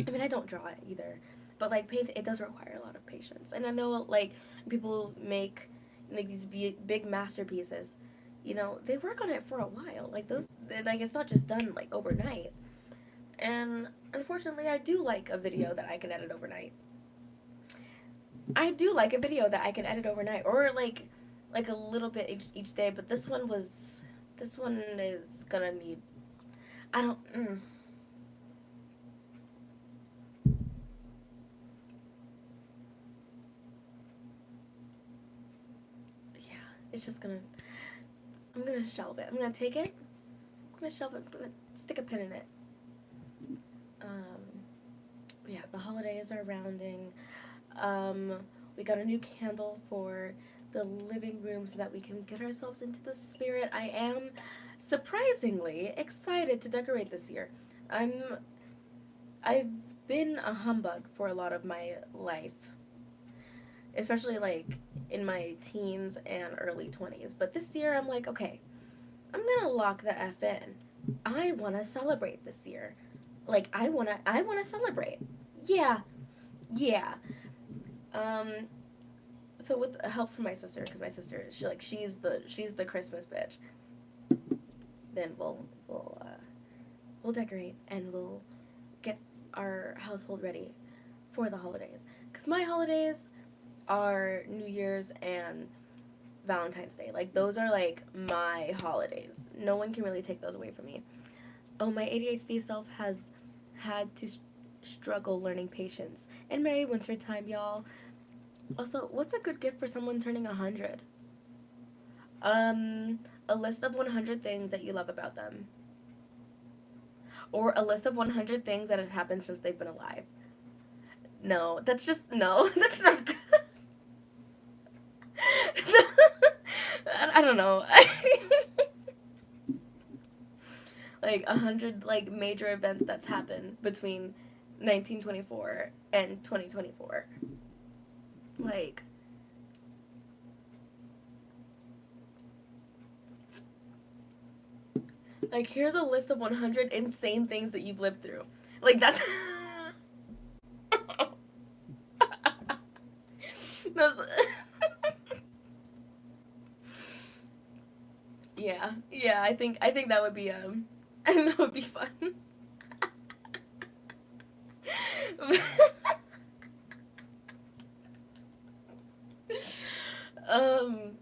mean, I don't draw it either. But like paint, it does require a lot of patience. And I know like people make like these big masterpieces. They work on it for a while. Like those, like it's not just done like overnight. And unfortunately, I do like a video that I can edit overnight. I do like a video that I can edit overnight, or like a little bit each day. But this one is gonna need. I don't. Yeah, it's just gonna. I'm gonna shelve it. I'm gonna take it. I'm gonna shelve it. I'm gonna stick a pin in it. Yeah, the holidays are rounding. Um, we got a new candle for the living room so that we can get ourselves into the spirit. I am surprisingly excited to decorate this year. I'm I've been a humbug for a lot of my life, especially like in my teens and early 20s. But this year I'm like, okay, I'm going to lock the F in. I want to celebrate this year. Like I want to celebrate. Yeah. Yeah. Um so with help from my sister, because my sister, she's the Christmas bitch. Then we'll decorate and we'll get our household ready for the holidays. Because my holidays are New Year's and Valentine's Day. Like those are like my holidays. No one can really take those away from me. Oh, my ADHD self has had to struggle learning patience. And Merry Winter time, y'all. Also, what's a good gift for someone turning 100? A list of 100 things that you love about them. Or a list of 100 things that have happened since they've been alive. No, that's just, no, that's not good. I don't know. Like 100 like major events that's happened between 1924 and 2024. Like here's a list of 100 insane things that you've lived through. Like that's that's yeah. Yeah, I think that would be I think that would be fun.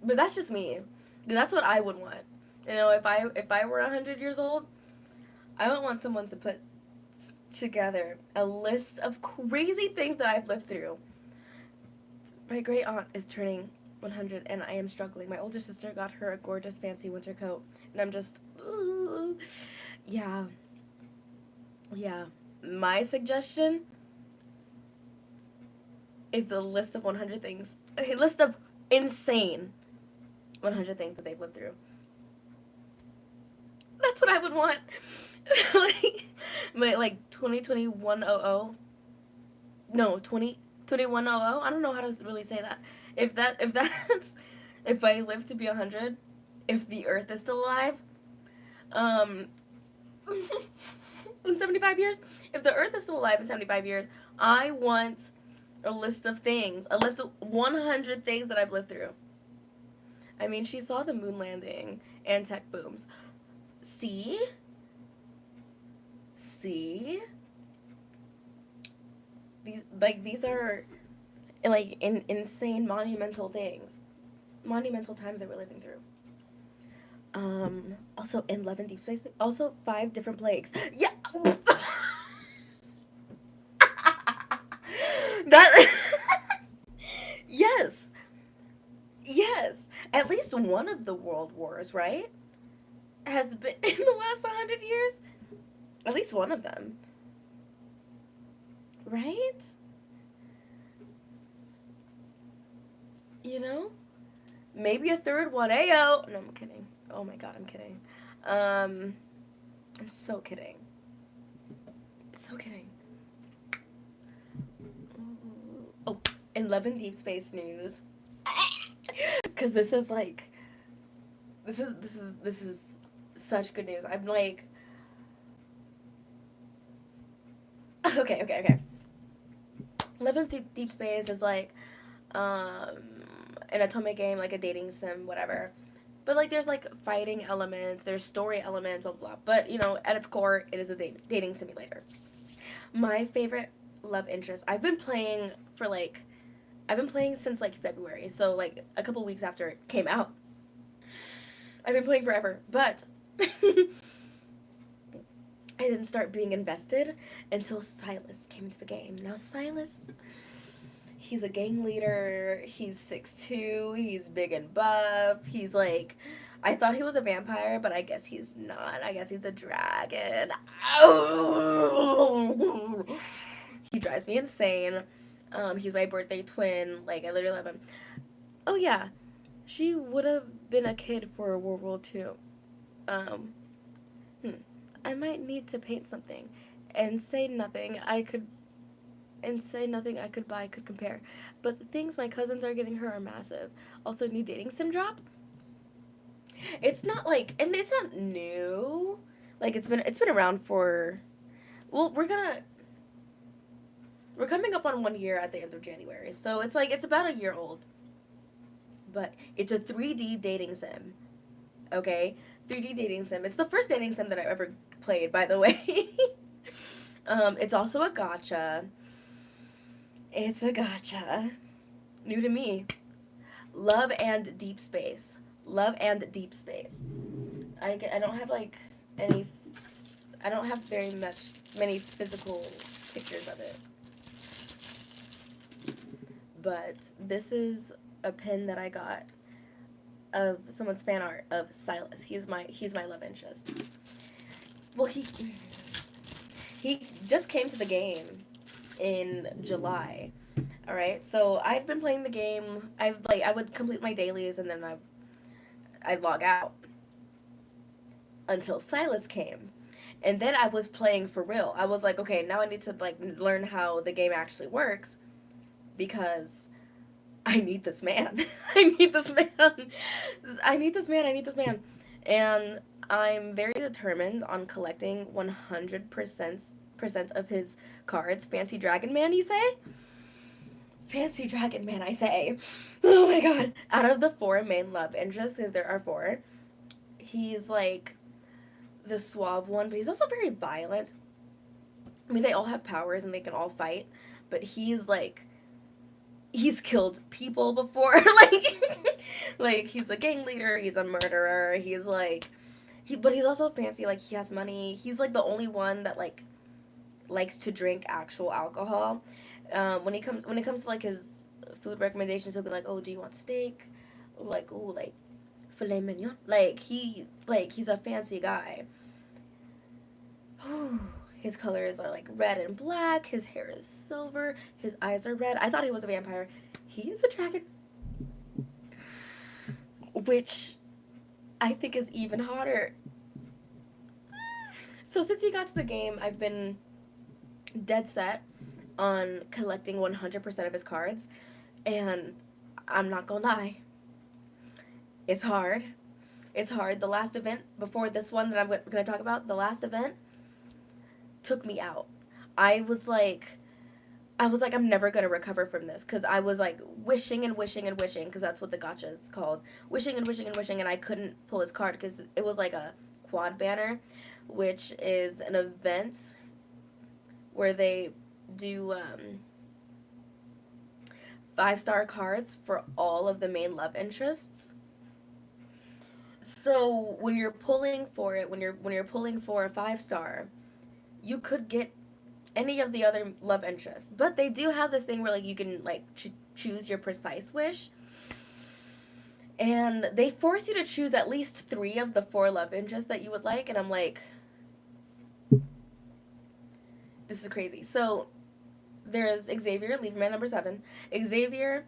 But that's just me. That's what I would want. You know, if I were 100 years old, I would want someone to put together a list of crazy things that I've lived through. My great aunt is turning 100 and I am struggling. My older sister got her a gorgeous fancy winter coat and I'm just ooh. Yeah. Yeah. My suggestion is a list of 100 things. A list of insane 100 things that they've lived through. That's what I would want. like 202100. No, 202100. I don't know how to really say that. If I live to be 100, if the earth is still alive, um in 75 years, if the earth is still alive in 75 years, I want a list of things, a list of 100 things that I've lived through. I mean, she saw the moon landing and tech booms. See? These are like insane monumental things. Monumental times that we're living through. Also 11 deep space. Also 5 different plagues. Yeah. That yes. Yes. At least one of the world wars, right? Has been in the last 100 years. At least one of them. Right? You know? Maybe a third one. Ayo. No, I'm kidding. Oh my god, I'm kidding. I'm so kidding. So kidding. Oh, 11 deep space news. Cuz this is like this is such good news. I'm like okay. 11 deep space is like an atomic game, like a dating sim, whatever. But like there's like fighting elements, there's story elements, blah blah blah. But you know, at its core, it is a dating simulator. My favorite love interest. I've been playing since like February, so like a couple weeks after it came out. I've been playing forever, but I didn't start being invested until Silas came into the game. Now Silas, he's a gang leader. He's 6'2". He's big and buff. He's like, I thought he was a vampire, but I guess he's not. I guess he's a dragon. Oh! He drives me insane. He's my birthday twin. Like, I literally love him. Oh yeah, she would have been a kid for World War II. Um, I might need to paint something, and say nothing I could buy could compare. But the things my cousins are getting her are massive. Also, new dating sim drop. It's not like, and it's not new. Like it's been around for. Well, we're coming up on 1 year at the end of January, so it's like it's about a year old. But it's a 3D dating sim. Okay, 3D dating sim. It's the first dating sim that I've ever played, by the way. It's also a gacha. It's a gacha. New to me. Love and deep space. Love and deep space. I don't have like any. I don't have many physical pictures of it. But this is a pin that I got of someone's fan art of Silas. He's my love interest. Well, he just came to the game in July. All right, so I've been playing the game. I would complete my dailies, and then I'd log out until Silas came. And then I was playing for real. I was like, okay, now I need to like learn how the game actually works because I need this man. I need this man. I need this man. I need this man. And I'm very determined on collecting 100% of his cards. Fancy Dragon Man, you say? Fancy Dragon Man, I say. Oh my god. Out of the 4 main love interests, because there are 4, he's like the suave one, but he's also very violent. I mean, they all have powers and they can all fight, but he's killed people before. Like he's a gang leader, he's a murderer, but he's also fancy, like he has money. He's like the only one that like likes to drink actual alcohol. When it comes to like his food recommendations, he'll be like, "Oh, do you want steak?" Like, "Oh, like filet mignon." He's a fancy guy. His colors are like red and black. His hair is silver. His eyes are red. I thought he was a vampire. He is a dragon, which I think is even hotter. So since he got to the game, I've been dead set on collecting 100% of his cards, and I'm not gonna lie, it's hard. It's hard. The last event before this one that I'm gonna talk about, the last event took me out. I was like, I'm never gonna recover from this, because I was like wishing and wishing and wishing, because that's what the gacha is called, wishing and wishing and wishing, and I couldn't pull his card because it was like a quad banner, which is an event where they do 5-star cards for all of the main love interests. So when you're pulling for it, when you're pulling for a 5-star, you could get any of the other love interests, but they do have this thing where like you can like choose your precise wish, and they force you to choose at least 3 of the 4 love interests that you would like, and I'm like, this is crazy. So there's Xavier, leave man number 7, Xavier,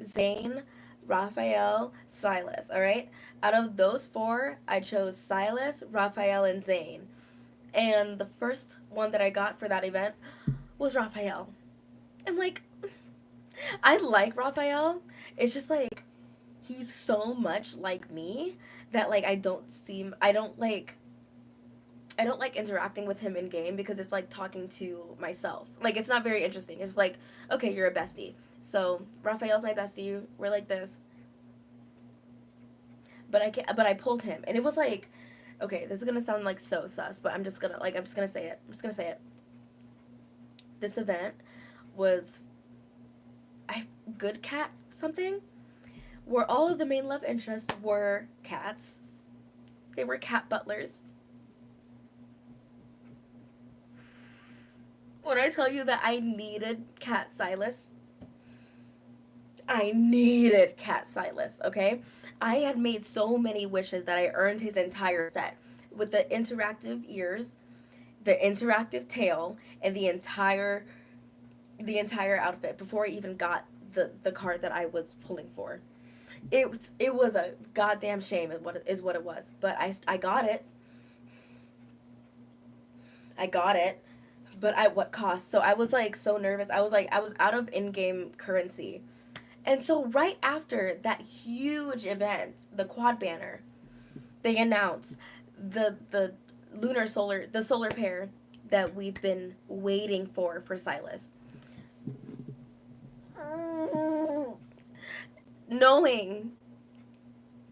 Zane, Raphael, Silas. All right, out of those 4, I chose Silas, Raphael, and Zane. And the first one that I got for that event was Raphael. And like, I like Raphael. It's just like, he's so much like me that like I don't like interacting with him in game, because it's like talking to myself. Like, it's not very interesting. It's like, okay, you're a bestie. So Raphael's my bestie. We're like this. But I pulled him, and it was like, okay, this is gonna sound like so sus, but I'm just gonna say it. This event was Good Cat something, where all of the main love interests were cats. They were cat butlers. When I tell you that I needed Cat Silas, okay? I had made so many wishes that I earned his entire set with the interactive ears, the interactive tail, and the entire outfit before I even got the card that I was pulling for. It was a goddamn shame is what it was, but I got it. But at what cost? So I was like so nervous. I was out of in-game currency. And so right after that huge event, the quad banner, they announced the solar pair that we've been waiting for Silas. Knowing,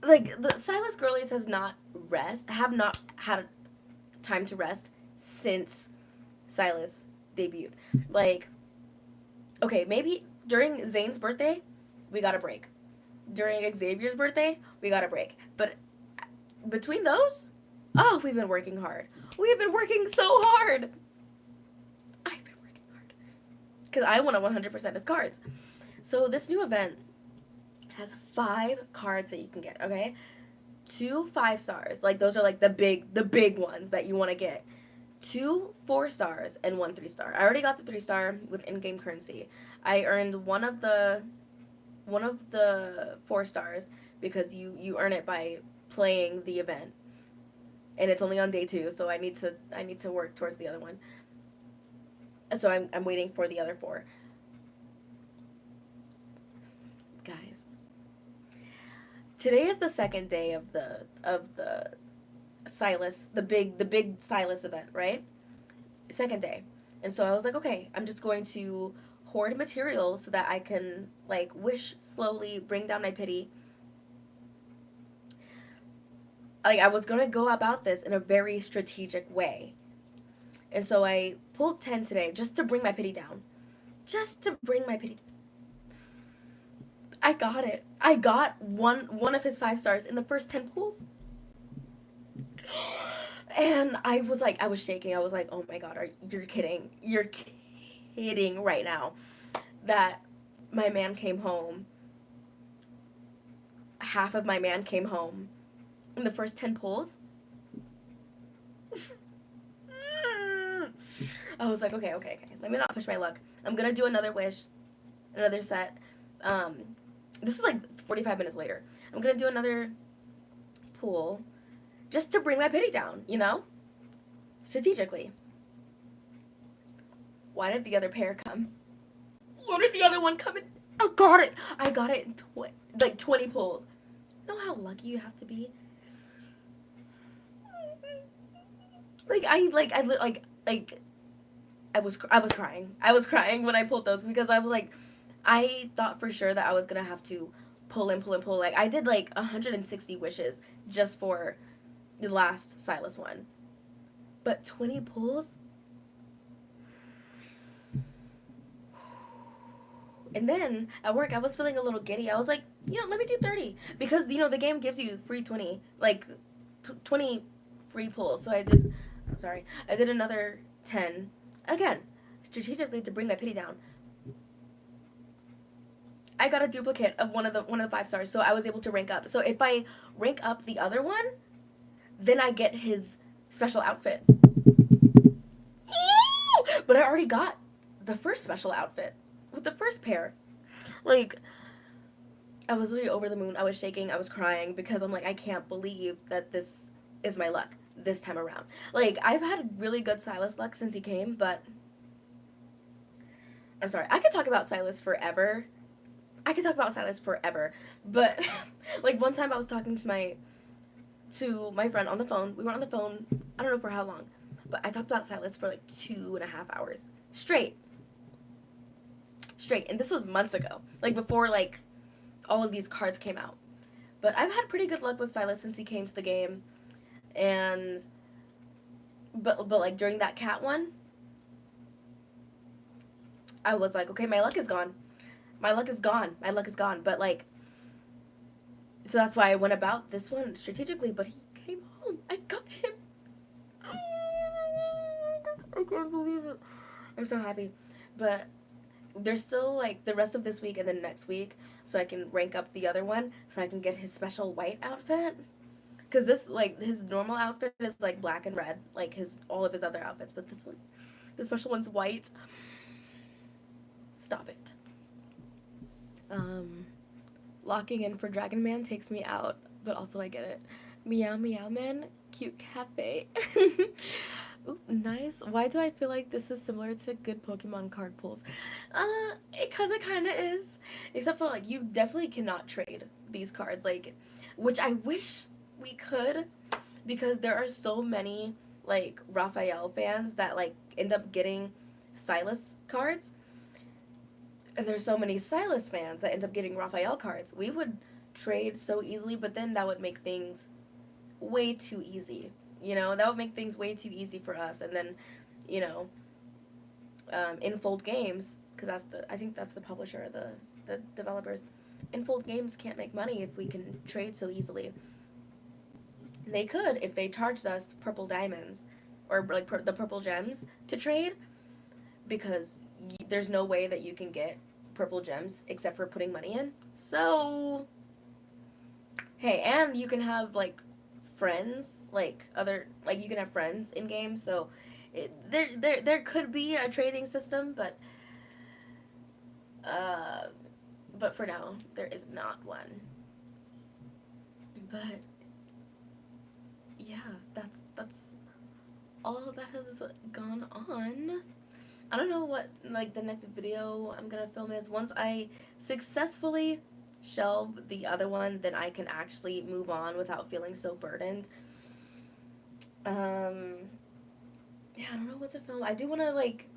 like, the Silas girlies have not had time to rest since Silas debuted. Like, okay, maybe during Zane's birthday, we got a break. During Xavier's birthday, we got a break. But between those, oh, we've been working hard. We've been working so hard. I've been working hard. Because I want to 100% his cards. So this new event has 5 cards that you can get, okay? 2 5-stars. Like, those are like the big ones that you want to get. 2 4-stars and 1 3-star. I already got the 3-star with in-game currency. I earned one of the 4 stars because you earn it by playing the event, and it's only on day 2, so I need to work towards the other one. So I'm waiting for the other 4. Guys, today is the second day of the Silas, the big Silas event, right? Second day. And so I was like, okay, I'm just going to hoard materials so that I can like wish slowly, bring down my pity. Like, I was gonna go about this in a very strategic way. And so I pulled 10 today just to bring my pity down. Just to bring my pity. I got it. I got one of his 5 stars in the first 10 pulls. And I was like, I was shaking. I was like, oh my god, you're kidding. You're kidding right now. That my man came home. Half of my man came home in the first 10 pulls. I was like, okay. Let me not push my luck. I'm gonna do another wish, another set. This was like 45 minutes later. I'm gonna do another pull just to bring my pity down, you know? Strategically. Why did the other pair come? Why did the other one come in? I got it. I got it in 20 pulls. You know how lucky you have to be? I was crying. I was crying when I pulled those because I was like, I thought for sure that I was gonna have to pull and pull and pull. Like, I did like 160 wishes just for the last Silas one, but 20 pulls. And then at work, I was feeling a little giddy. I was like, let me do 30 because the game gives you free 20, like 20 free pulls. So I did another 10 again, strategically to bring my pity down. I got a duplicate of one of the 5 stars, so I was able to rank up. So if I rank up the other one, then I get his special outfit. But I already got the first special outfit with the first pair. Like, I was really over the moon. I was shaking. I was crying because I'm like, I can't believe that this is my luck this time around. Like, I've had really good Silas luck since he came, but I'm sorry. I could talk about Silas forever. But like, one time I was talking to my friend on the phone. We were on the phone, I don't know for how long, but I talked about Silas for like 2.5 hours straight. And this was months ago, like before like all of these cards came out. But I've had pretty good luck with Silas since he came to the game. And but like during that cat one, I was like, okay, my luck is gone. But like, so that's why I went about this one strategically. But he came home. I got him. I can't believe it. I'm so happy. But there's still like the rest of this week and then next week, so I can rank up the other one, so I can get his special white outfit. Because this, like, his normal outfit is like black and red, like all of his other outfits, but this one, the special one's white. Stop it. Locking in for Dragon Man takes me out, but also I get it. Meow Meow Man, cute cafe. Ooh, nice. Why do I feel like this is similar to good Pokemon card pulls? Because it kind of is. Except for, like, you definitely cannot trade these cards, like, which I wish we could, because there are so many, like, Raphael fans that, like, end up getting Silas cards. And there's so many Silas fans that end up getting Raphael cards. We would trade so easily, but then that would make things way too easy. That would make things way too easy for us. And then, Infold Games, because I think that's the publisher, the developers. Infold Games can't make money if we can trade so easily. They could if they charged us purple diamonds or like the purple gems to trade, because there's no way that you can get purple gems except for putting money in. So, hey, and you can have like friends, you can have friends in game, so there could be a trading system, but for now there is not one. But yeah, that's all that has gone on. I don't know what like the next video I'm gonna film is. Once I successfully shelve the other one, then I can actually move on without feeling so burdened. Um, yeah, I don't know what to film. I do want to like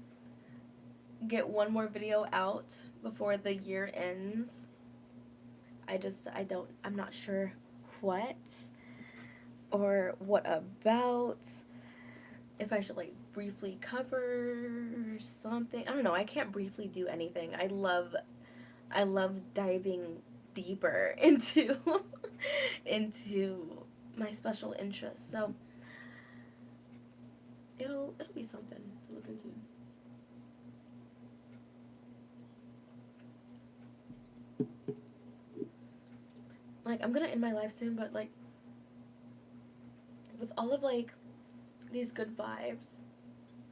get one more video out before the year ends. I'm not sure what or what about. If I should like briefly cover something. I don't know. I can't briefly do anything. I love diving deeper into into my special interests. So it'll be something to look into. Like I'm gonna end my life soon, but like with all of like these good vibes,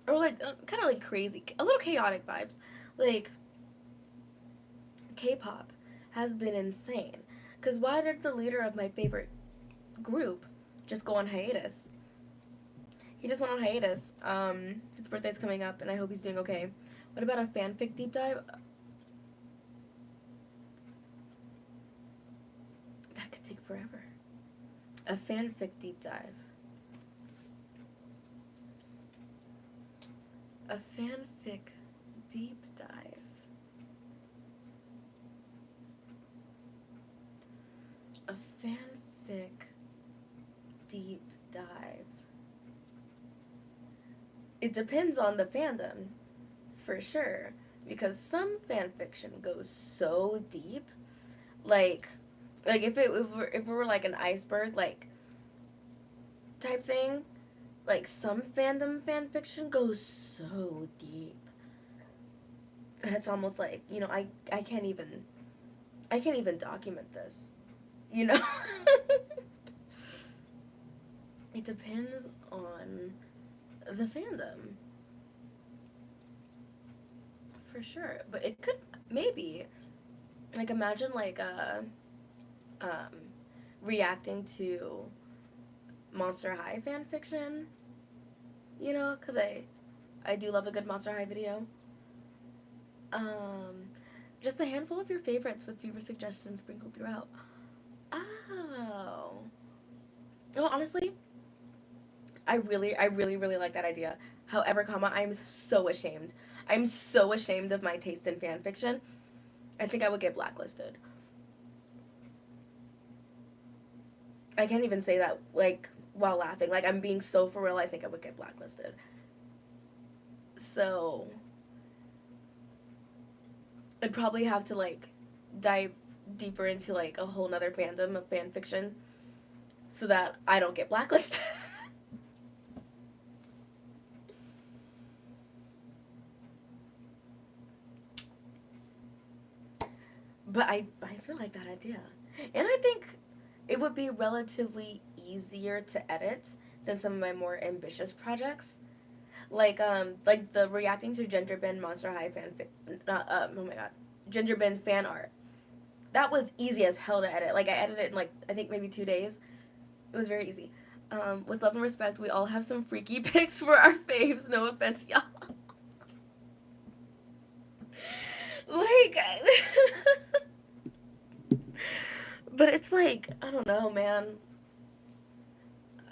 or like kind of like crazy, a little chaotic vibes, like K-pop has been insane. Cause why did the leader of my favorite group just go on hiatus? He just went on hiatus. His birthday's coming up, and I hope he's doing okay. What about a fanfic deep dive? That could take forever. A fanfic deep dive. A fanfic deep dive. A fanfic deep dive. It depends on the fandom, for sure. Because some fanfiction goes so deep. Like if it were like an iceberg, like, type thing, like some fandom fanfiction goes so deep. And it's almost like, I can't even document this. You know? It depends on the fandom. For sure. But it could maybe like imagine like reacting to Monster High fan fiction, because I do love a good Monster High video. Just a handful of your favorites with viewer suggestions sprinkled throughout. Oh. Well, honestly, I really, really like that idea. However, I'm so ashamed. I'm so ashamed of my taste in fan fiction. I think I would get blacklisted. I can't even say that, like, while laughing. Like, I'm being so for real, I think I would get blacklisted. So, I'd probably have to, like, dive deeper into, like, a whole nother fandom of fan fiction so that I don't get blacklisted. But I feel like that idea. And I think it would be relatively easier to edit than some of my more ambitious projects. Like the reacting to Gender Bend Monster High oh my god. Gender Bend fan art. That was easy as hell to edit. Like I edited it in like I think maybe 2 days. It was very easy. With love and respect, we all have some freaky pics for our faves. No offense, y'all. Like but it's like, I don't know, man.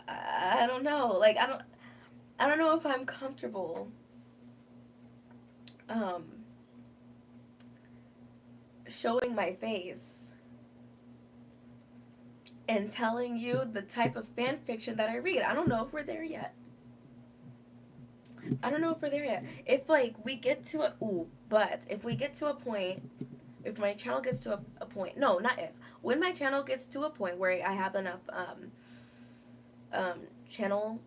I don't know. Like I don't know if I'm comfortable um showing my face and telling you the type of fan fiction that I read. I don't know if we're there yet. I don't know if we're there yet. If like we get to but if we get to a point, if my channel gets to a point, no, not if, when my channel gets to a point where I have enough channel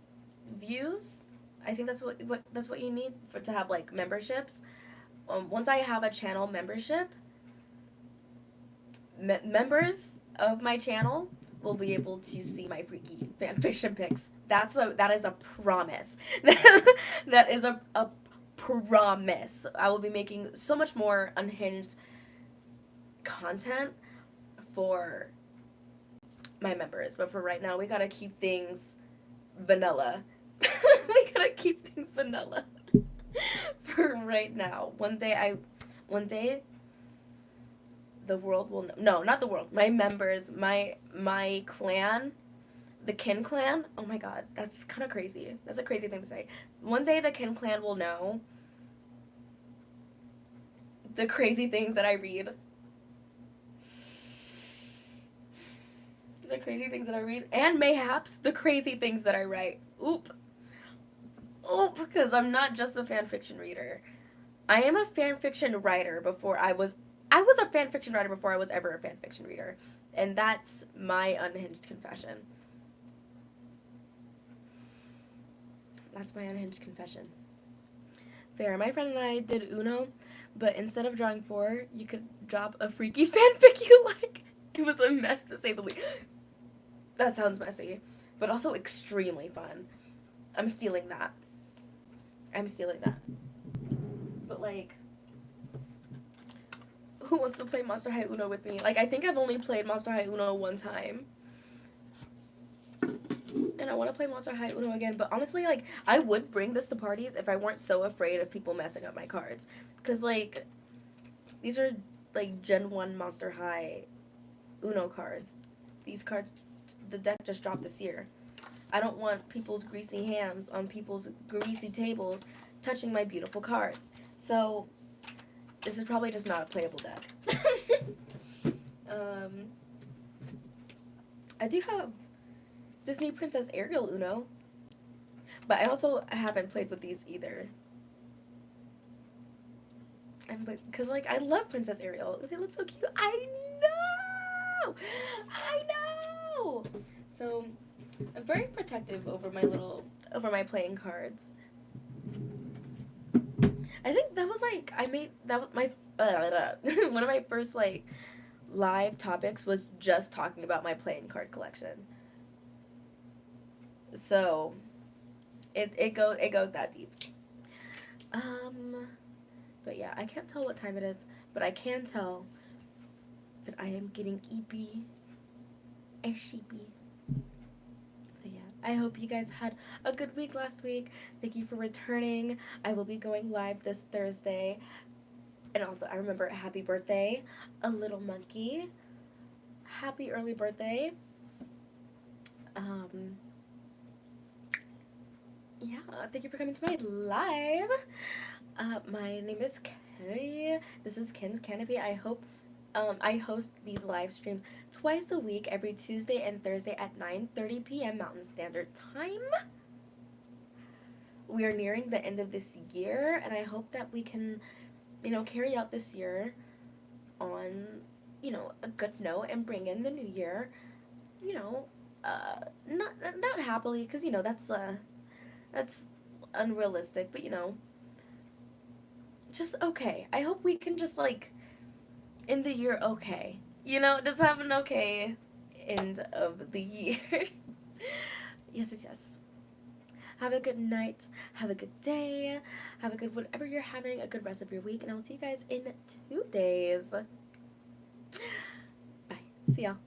views, I think that's what you need to have like memberships. Once I have a channel membership, members of my channel will be able to see my freaky fanfiction pics. That is a promise. That is a promise. I will be making so much more unhinged content for my members, but for right now we gotta keep things vanilla. We gotta keep things vanilla for right now. One day the world will know. No, not the world. My members, my clan, the Kenn clan. Oh my god, that's kind of crazy. That's a crazy thing to say. One day the Kenn clan will know the crazy things that I read. The crazy things that I read, and mayhaps the crazy things that I write. Oop. Oop, because I'm not just a fan fiction reader. I am a fan fiction writer before I was a fan fiction writer before I was ever a fan fiction reader. And that's my unhinged confession. That's my unhinged confession. Fair. My friend and I did Uno, but instead of drawing 4, you could drop a freaky fanfic you like. It was a mess to say the least. That sounds messy, but also extremely fun. I'm stealing that. But like, who wants to play Monster High Uno with me? Like, I think I've only played Monster High Uno one time. And I want to play Monster High Uno again, but honestly, like, I would bring this to parties if I weren't so afraid of people messing up my cards. Because, like, these are, like, Gen 1 Monster High Uno cards. These cards, the deck just dropped this year. I don't want people's greasy hands on people's greasy tables touching my beautiful cards. So, this is probably just not a playable deck. I do have Disney Princess Ariel Uno, but I also haven't played with these either. I haven't played, because, like, I love Princess Ariel. They look so cute. I know! So, I'm very protective over my playing cards. I think that was, like, one of my first, like, live topics was just talking about my playing card collection. So, it goes that deep. But yeah, I can't tell what time it is, but I can tell that I am getting eepy and sheepy. So yeah, I hope you guys had a good week last week. Thank you for returning. I will be going live this Thursday. And also, I remember happy birthday, a little monkey. Happy early birthday. Yeah, thank you for coming to my live. My name is Kennedy. This is Kenn's Canopy. I hope I host these live streams twice a week, every Tuesday and Thursday at 9:30 p.m. Mountain Standard Time. We are nearing the end of this year, and I hope that we can, carry out this year on, a good note and bring in the new year, not happily, because, that's unrealistic, but, just okay. I hope we can just, like, end the year okay. Just have an okay end of the year. Yes. Have a good night. Have a good day. Have a good whatever you're having, a good rest of your week. And I will see you guys in 2 days. Bye. See y'all.